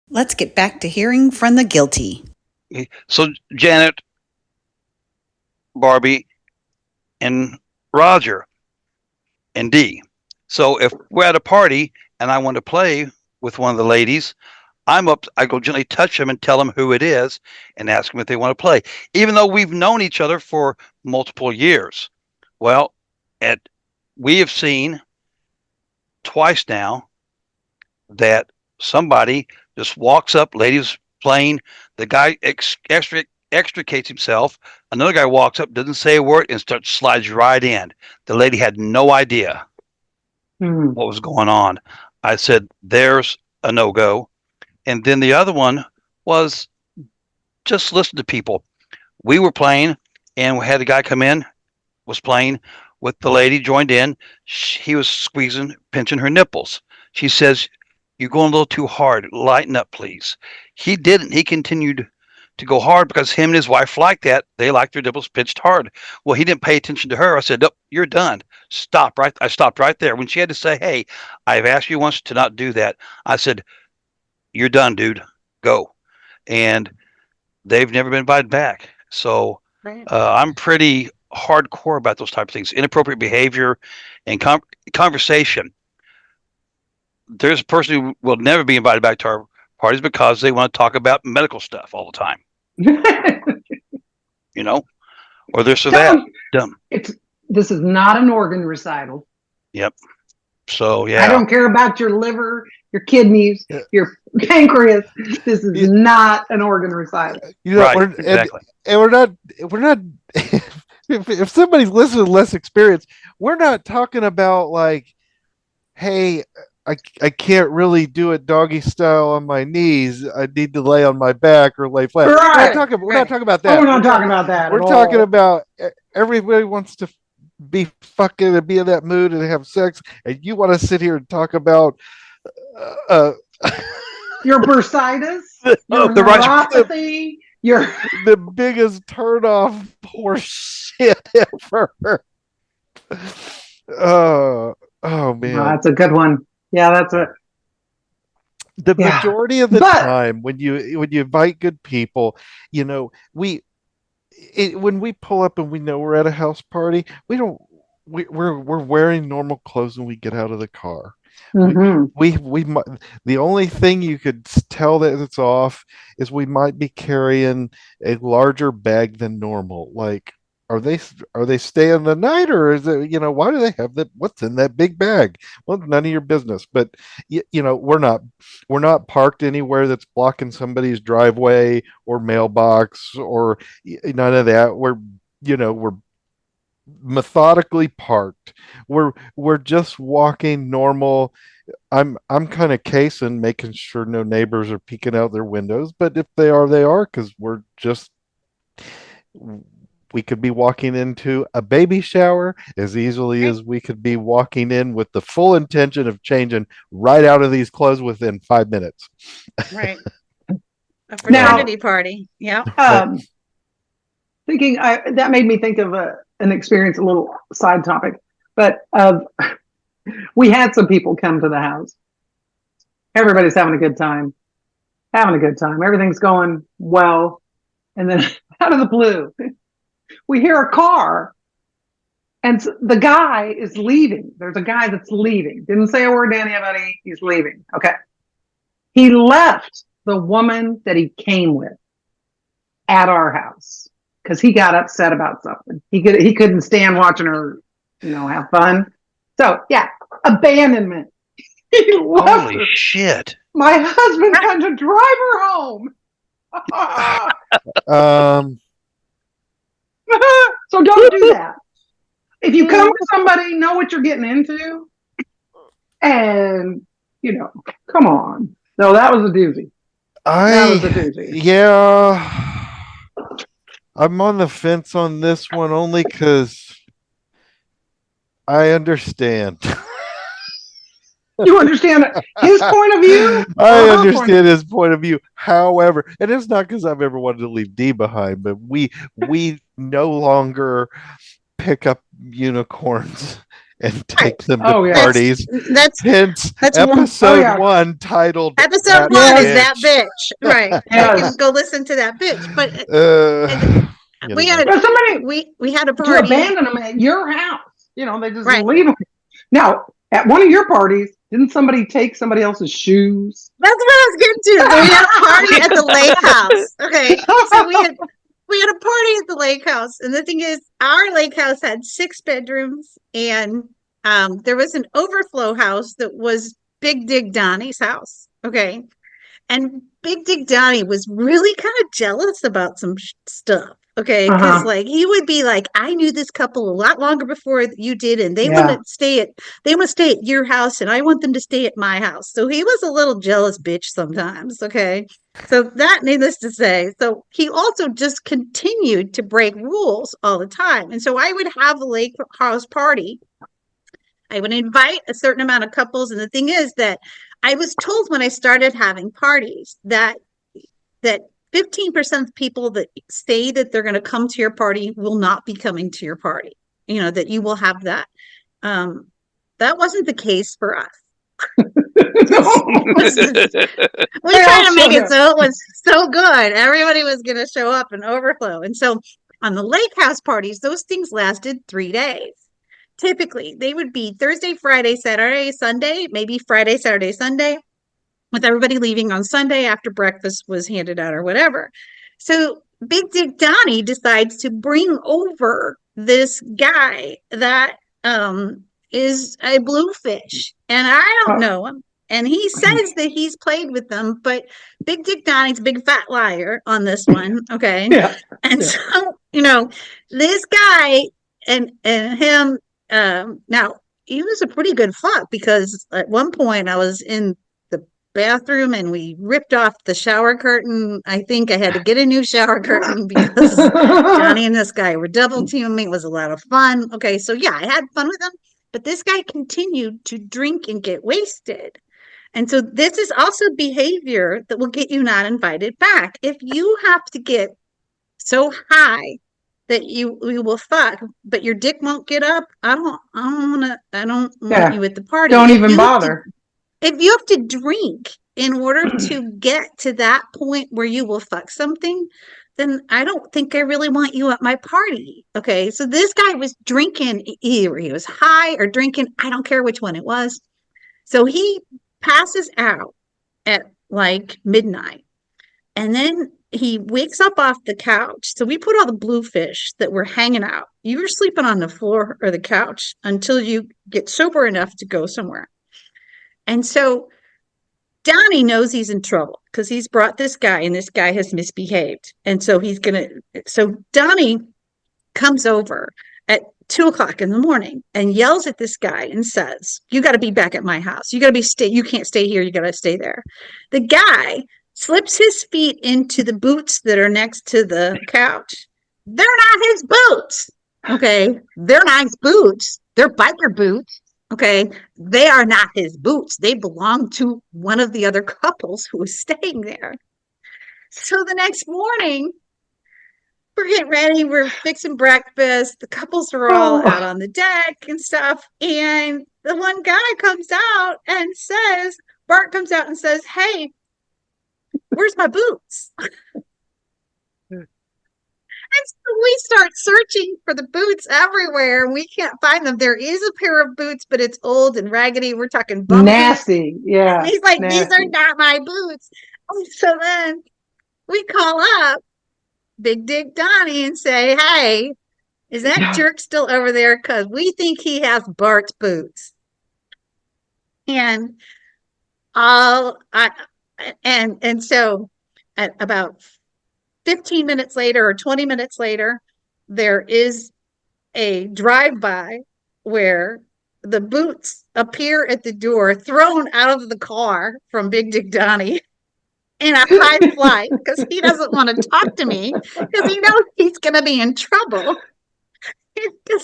Let's get back to hearing from the guilty. So, Janet, Barbie, and Roger and Dee. So if we're at a party and I want to play with one of the ladies, I go gently touch them and tell them who it is and ask them if they want to play, even though we've known each other for multiple years. Well, we have seen twice now that somebody just walks up, ladies playing, the guy extricates himself, another guy walks up, doesn't say a word, and slides right in. The lady had no idea what was going on. I said, there's a no-go. And then the other one was just listen to people. We were playing, and we had a guy come in, was playing with the lady, joined in. He was pinching her nipples. She says, "You're going a little too hard. Lighten up, please." He didn't. He continued to go hard because him and his wife like that. They like their nipples pinched hard. Well, he didn't pay attention to her. I said, "Nope, you're done. Stop right." I stopped right there. When she had to say, "Hey, I've asked you once to not do that," I said, "You're done, dude. Go." And they've never been invited back. So I'm pretty hardcore about those type of things. Inappropriate behavior and conversation. There's a person who will never be invited back to our parties because they want to talk about medical stuff all the time. Or this or that. Dumb. This is not an organ recital. Yep. So yeah. I don't care about your liver, your kidneys, your pancreas. This is not an organ recital. Right. Exactly. And we're not. If somebody's listening to less experience, we're not talking about like, hey, I can't really do it doggy style on my knees. I need to lay on my back or lay flat. Right. We're not talking about that. We're not talking about that. We're talking about everybody wants to be fucking and be in that mood and have sex, and you want to sit here and talk about your bursitis, your neuropathy. You're the biggest turn off horse shit ever. Oh man. That's a good one. Yeah, the majority of the time when you invite good people, when we pull up and we know we're at a house party, we're wearing normal clothes when we get out of the car. Mm-hmm. We the only thing you could tell that it's off is we might be carrying a larger bag than normal. Like, are they staying the night, or is it, why do they have that? What's in that big bag? Well, none of your business. But we're not parked anywhere that's blocking somebody's driveway or mailbox or none of that. We're methodically parked. We're just walking normal. I'm kind of casing, making sure no neighbors are peeking out their windows, but if they are, they are, because we could be walking into a baby shower as easily as we could be walking in with the full intention of changing right out of these clothes within 5 minutes. Right. A fraternity party. Yeah. That made me think of an experience, a little side topic, but we had some people come to the house. Everybody's having a good time. Everything's going well. And then out of the blue, we hear a car, and the guy is leaving. There's a guy that's leaving. Didn't say a word to anybody. He's leaving. Okay. He left the woman that he came with at our house because he got upset about something. He couldn't stand watching her, have fun. So yeah, abandonment. He left Holy her. Shit. My husband had to drive her home. So don't do that. If you come with somebody, know what you're getting into. And, come on. No, that was a doozy. Yeah. I'm on the fence on this one only because I understand. You understand his point of view? I understand his point of view. However, and it's not because I've ever wanted to leave Dee behind, but we no longer pick up unicorns and take them to parties. That's episode one titled Episode 1 is that bitch. Right. You can go listen to that bitch. But we had But somebody we had a to party. abandon them at your house. They just Right. leave them. Now, at one of your parties, didn't somebody take somebody else's shoes? That's what I was getting to. So we had a party at the lake house. Okay, so we had a party at the lake house, and the thing is, our lake house had 6 bedrooms, and there was an overflow house that was Big Dig Donnie's house. Okay, and Big Dig Donnie was really kind of jealous about some stuff. Okay, because like he would be like, I knew this couple a lot longer before you did, and they want to stay at your house, and I want them to stay at my house. So he was a little jealous bitch sometimes. Okay, so that, needless to say, so he also just continued to break rules all the time, and so I would have a lake house party. I would invite a certain amount of couples, and the thing is that I was told when I started having parties that 15% of people that say that they're going to come to your party will not be coming to your party. That you will have that. That wasn't the case for us. We tried to make it so it was so good. Everybody was going to show up and overflow. And so on the lake house parties, those things lasted 3 days. Typically, they would be Thursday, Friday, Saturday, Sunday, maybe Friday, Saturday, Sunday, with everybody leaving on Sunday after breakfast was handed out or whatever. So Big Dick Donnie decides to bring over this guy that is a bluefish, and I don't know him. And he says that he's played with them, but Big Dick Donnie's a big fat liar on this one. Okay. And so, this guy and him, now he was a pretty good fuck, because at one point I was in the bathroom and we ripped off the shower curtain. I think I had to get a new shower curtain because Johnny and this guy were double teaming me. It was a lot of fun. Okay. So yeah, I had fun with him, but this guy continued to drink and get wasted. And so this is also behavior that will get you not invited back. If you have to get so high that you will fuck, but your dick won't get up, I don't want you at the party. Don't even bother. If you have to drink in order to get to that point where you will fuck something, then I don't think I really want you at my party. Okay. So this guy was drinking, either he was high or drinking. I don't care which one it was. So he passes out at like midnight, and then he wakes up off the couch. So we put all the bluefish that were hanging out. You were sleeping on the floor or the couch until you get sober enough to go somewhere. And so Donnie knows he's in trouble because he's brought this guy, and this guy has misbehaved. And so so Donnie comes over at 2:00 in the morning and yells at this guy and says, you got to be back at my house. You can't stay here. You got to stay there. The guy slips his feet into the boots that are next to the couch. They're not his boots. Okay. They're nice boots. They're biker boots. Okay. They are not his boots. They belong to one of the other couples who was staying there. So the next morning, we're getting ready. We're fixing breakfast. The couples are all out on the deck and stuff. And the one guy comes out and says, Bart comes out and says, hey, where's my boots? And so we start searching for the boots everywhere, and we can't find them. There is a pair of boots, but it's old and raggedy. We're talking bum nasty. Boots. Yeah. And he's like, nasty. These are not my boots. And so then we call up Big Dick Donnie and say, hey, is that jerk still over there? Because we think he has Bart's boots. And so at about 15 minutes later or 20 minutes later, there is a drive-by where the boots appear at the door, thrown out of the car from Big Dick Donnie in a high flight, because he doesn't want to talk to me because he knows he's going to be in trouble.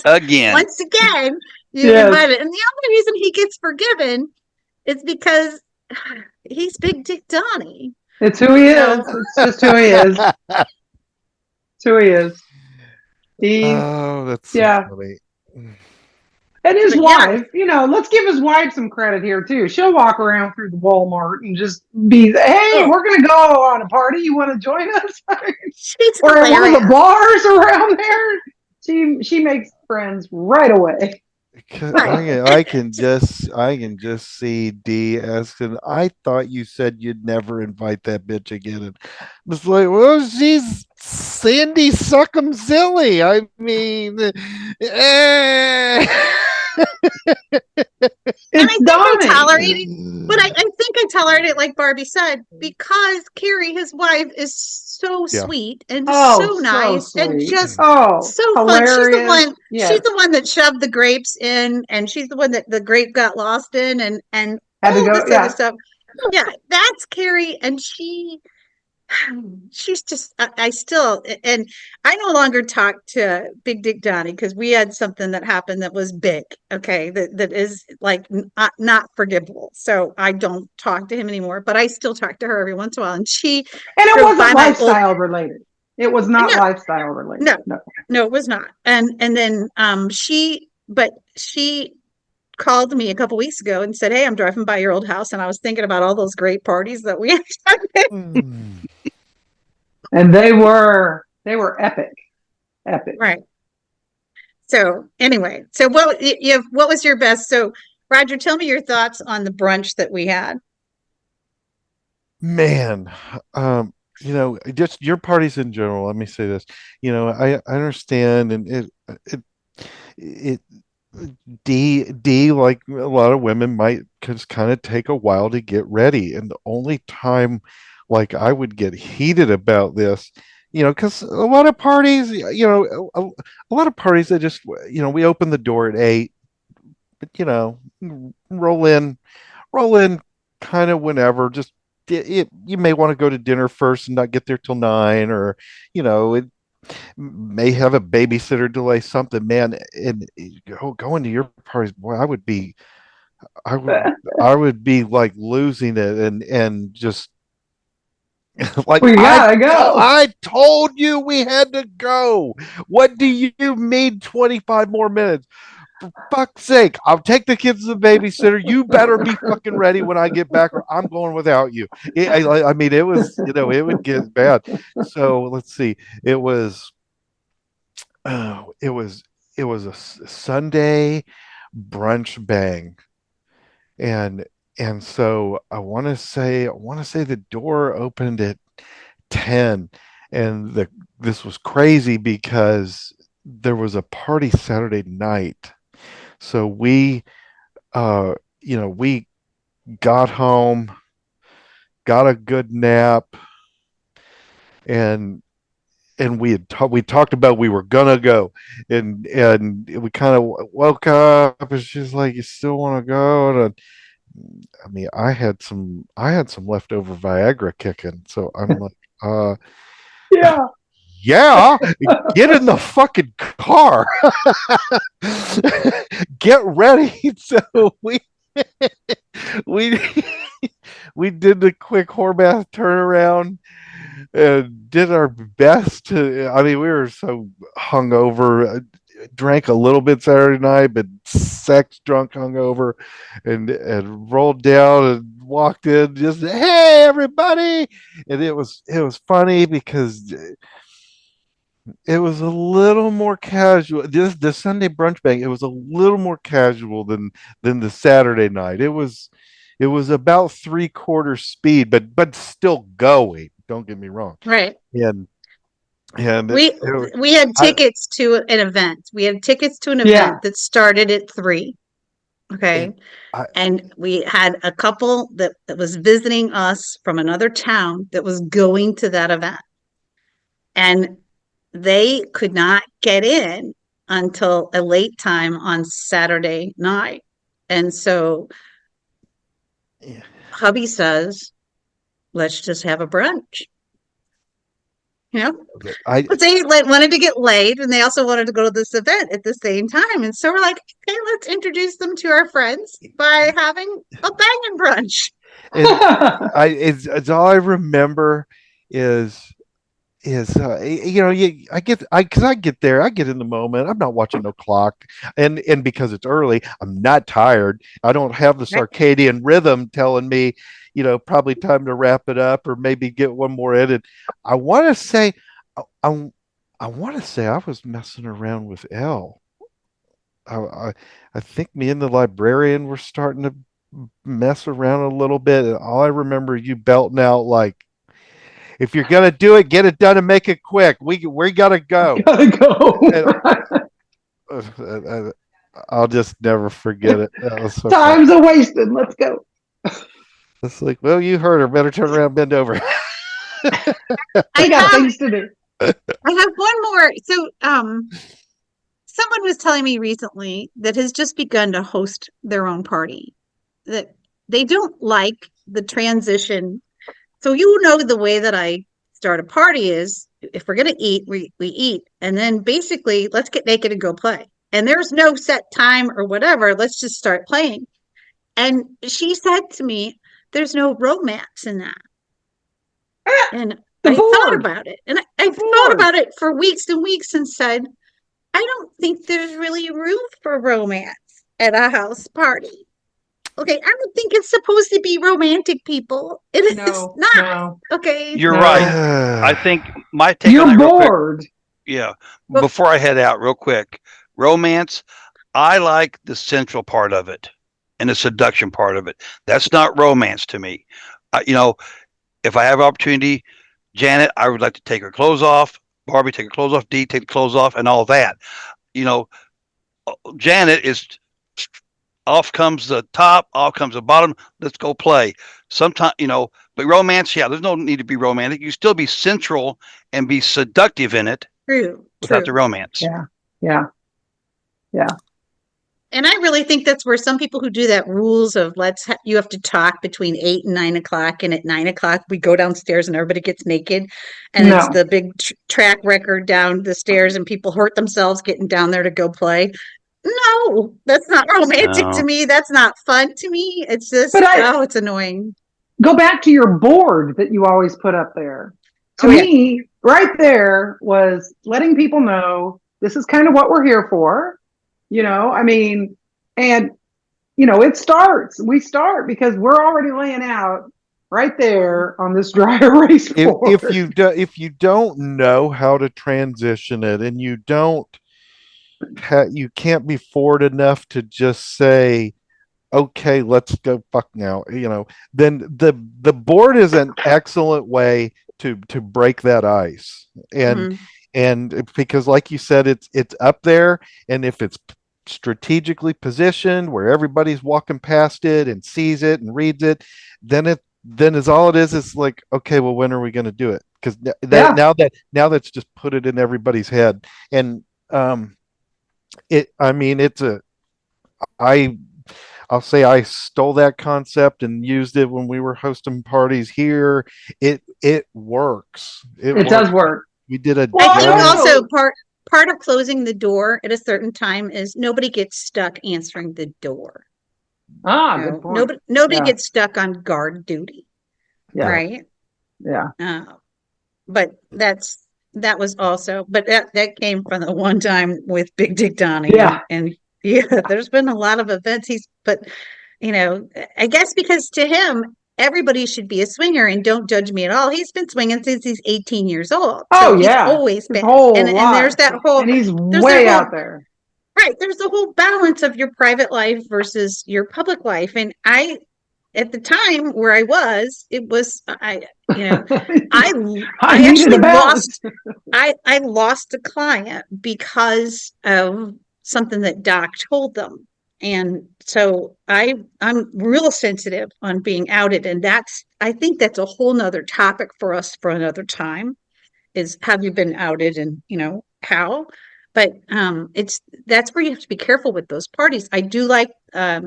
Again. Once again, you invited. And the only reason he gets forgiven is because he's Big Dick Donnie. It's who he is. It's just who he is. It's who he is. Oh, that's so funny. And his But yeah. wife, let's give his wife some credit here too. She'll walk around through the Walmart and just be, hey, Oh, we're going to go on a party. You want to join us? she's Or at one of the hilarious. bars around there. She makes friends right away. Right. I can just see Dee asking, I thought you said you'd never invite that bitch again. And it's like, well, she's Sandy Suck'em Silly. I mean, And It's I think I Donnie. tolerated, but I think I tolerated it, like Barbie said, because Carrie, his wife, is so yeah. sweet and so Oh, so nice and sweet. just Oh, so fun. hilarious. She's Yes. the one that shoved the grapes in, and she's the one that the grape got lost in, and Had to all go. this other Yeah. stuff. Yeah, that's Carrie, and she's just I still, and I no longer talk to Big Dick Donnie because we had something that happened that was big, okay, that is like not forgivable, so I don't talk to him anymore, but I still talk to her every once in a while, and she And it drove by wasn't my old. lifestyle related. It was not No, lifestyle related. no, No. no, it was not. And then she called me a couple weeks ago and said, hey, I'm driving by your old house, and I was thinking about all those great parties that we had. Mm. And they were epic. Epic. Right. So anyway, so what was your best? So Roger, tell me your thoughts on the brunch that we had. Man, just your parties in general. Let me say this. I understand, and it D like a lot of women might just kind of take a while to get ready, and the only time like I would get heated about this, because a lot of parties, a lot of parties that just, we open the door at 8, but roll in roll in kind of whenever. Just you may want to go to dinner first and not get there till 9, or it may have a babysitter delay, something, man. And going to your parties, boy, I would I would be like losing it, and just like, We gotta go. I told you we had to go. What do you mean 25 more minutes? For fuck's sake, I'll take the kids to the babysitter. You better be fucking ready when I get back, or I'm going without you. I mean, it was, it would get bad. So let's see. It was, it was, it was a Sunday brunch bang, and so I want to say the door opened at 10, and this was crazy because there was a party Saturday night. So we got home, got a good nap, and we talked about we were gonna go, and we kind of woke up, and she's like, "You still want to go?" And I mean, I had some leftover Viagra kicking, so I'm like, Yeah. yeah, get in the fucking car, get ready. So we we did the quick Horvath turnaround and did our best to. I mean, we were so hungover. Drank a little bit Saturday night, but sex drunk hungover, and rolled down and walked in, just, hey everybody. And it was funny because it was a little more casual. The Sunday brunch bang, it was a little more casual than the Saturday night. It was about 3/4 speed, but still going. Don't get me wrong. Right. And We had I, tickets to an event. We had tickets to an Yeah. event that started at 3. Okay. I And we had a couple that was visiting us from another town that was going to that event. And they could not get in until a late time on Saturday night. And so yeah, hubby says, let's just have a brunch. You know, I but they wanted to get laid, and they also wanted to go to this event at the same time. And so we're like, okay, let's introduce them to our friends by having a banging brunch. and it's all I remember is is because I get there, I get in the moment. I'm not watching no clock, and because it's early, I'm not tired. I don't have the Right. circadian rhythm telling me, probably time to wrap it up or maybe get one more edit. I want to say, I, I want to say I was messing around with L. I think me and the librarian were starting to mess around a little bit, and all I remember you belting out like, if you're gonna do it, get it done and make it quick. We gotta go. Gotta go. And I'll just never forget it. That was so funny. Time's a wasted. Let's go. It's like, well, you heard her. Better turn around, bend over. I got things to do. I have one more. So, someone was telling me recently that has just begun to host their own party, that they don't like the transition. So, the way that I start a party is, if we're going to eat, we eat. And then basically, let's get naked and go play. And there's no set time or whatever. Let's just start playing. And she said to me, there's no romance in that. And I thought about it. And I thought about it for weeks and weeks and said, I don't think there's really room for romance at a house party. Okay, I don't think it's supposed to be romantic, people. It's not. No. Okay. You're right. I think my take You're on that bored. Yeah. Before I head out real quick, romance, I like the central part of it and the seduction part of it. That's not romance to me. If I have opportunity, Janet, I would like to take her clothes off. Barbie, take her clothes off. Dee, take the clothes off, and all that. Janet is off comes the top, off comes the bottom. Let's go play. Sometimes, but romance, there's no need to be romantic. You still be central and be seductive in it. True. Without the romance. Yeah. And I really think that's where some people who do that rules of you have to talk between 8 and 9 o'clock, and at 9 o'clock we go downstairs and everybody gets naked, and it's the big track record down the stairs, and people hurt themselves getting down there to go play. No, that's not romantic to me. That's not fun to me. It's just it's annoying. Go back to your board that you always put up there. To me, right there was letting people know this is kind of what we're here for. It starts. We start because we're already laying out right there on this dry erase board. If you don't know how to transition it, and you can't be forward enough to just say, okay, let's go fuck now, then the board is an excellent way to break that ice. And because, like you said, it's up there, and if it's strategically positioned where everybody's walking past it and sees it and reads it, then is all it is. It's like, okay, well, when are we going to do it? Because now that's just put it in everybody's head. And I'll say I stole that concept and used it when we were hosting parties here. It works. It does work. We did a. I think also part of closing the door at a certain time is nobody gets stuck answering the door. Good point. Nobody gets stuck on guard duty. Yeah. Right. Yeah. But that was also, but that came from the one time with Big Dick Donnie. Yeah. And there's been a lot of events. I guess because to him, everybody should be a swinger, and don't judge me at all. He's been swinging since he's 18 years old. So he's always been. And there's that whole, and he's way out there. Right. There's the whole balance of your private life versus your public life. And at the time where I was, I actually lost a client because of something that Doc told them. And so I'm real sensitive on being outed. And I think that's a whole nother topic for us for another time, is have you been outed, and how? But that's where you have to be careful with those parties. I do like I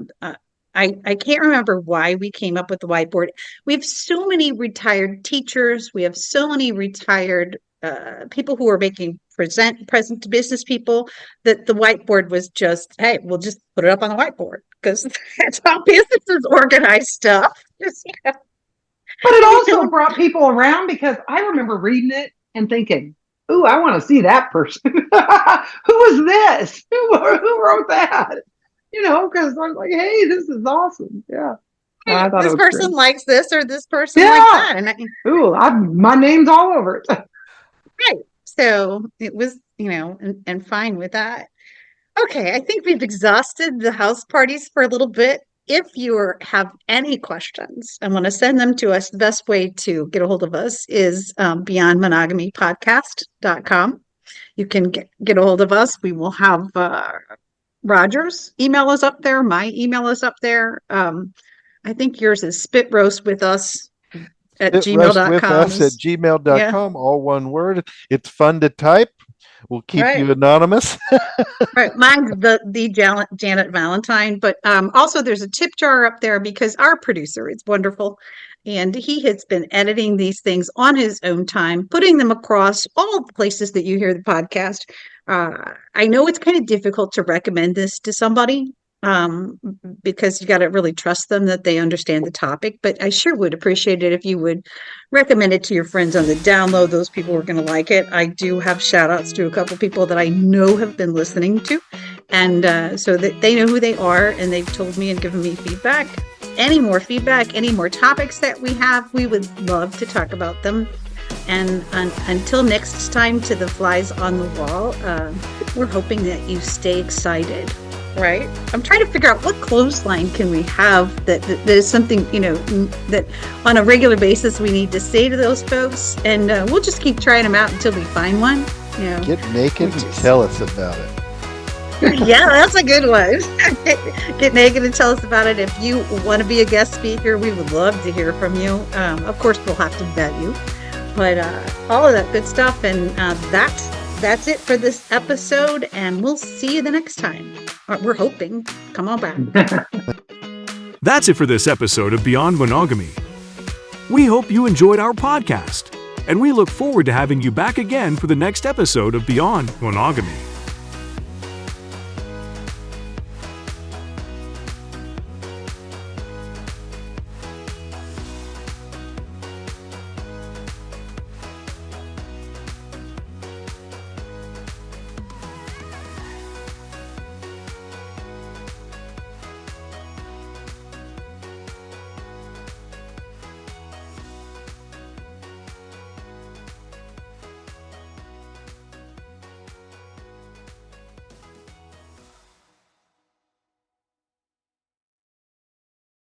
can't remember why we came up with the whiteboard. We have so many retired teachers. We have so many retired people who are making present to business people, that the whiteboard was just, hey, we'll just put it up on the whiteboard because that's how businesses organize stuff. But it also brought people around, because I remember reading it and thinking, "Ooh, I want to see that person. Who was this? Who wrote that?" Because I'm like, "Hey, this is awesome." Yeah, I thought it This was person great. likes this or this person likes Yeah. that. And Ooh, my name's all over it. right. So it was, and fine with that. Okay, I think we've exhausted the house parties for a little bit. If you have any questions and want to send them to us, the best way to get a hold of us is beyondmonogamypodcast.com. You can get a hold of us. We will have Roger's email is up there. My email is up there. I think yours is spitroastwithus at It rest with gmail.com. us at Yeah, gmail.com, all one word. It's fun to type. We'll keep right. you anonymous. Right, mine's the Janet Valentine, but also there's a tip jar up there because our producer is wonderful, and he has been editing these things on his own time, putting them across all the places that you hear the podcast. I know it's kind of difficult to recommend this to somebody because you got to really trust them that they understand the topic, but I sure would appreciate it if you would recommend it to your friends on the download. Those people are going to like it. I do have shout outs to a couple people that I know have been listening to, and so that they know who they are and they've told me and given me feedback. Any more feedback, any more topics that we have, we would love to talk about them. And until next time, to the flies on the wall, we're hoping that you stay excited. Right. I'm trying to figure out what clothesline can we have that is something, that on a regular basis we need to say to those folks. And we'll just keep trying them out until we find one. Get naked and tell us about it. Yeah, that's a good one. Get naked and tell us about it. If you want to be a guest speaker, we would love to hear from you. Of course, we'll have to vet you. But all of that good stuff. And that's it for this episode, and we'll see you the next time. We're hoping. Come on back. That's it for this episode of Beyond Monogamy. We hope you enjoyed our podcast, and we look forward to having you back again for the next episode of Beyond Monogamy.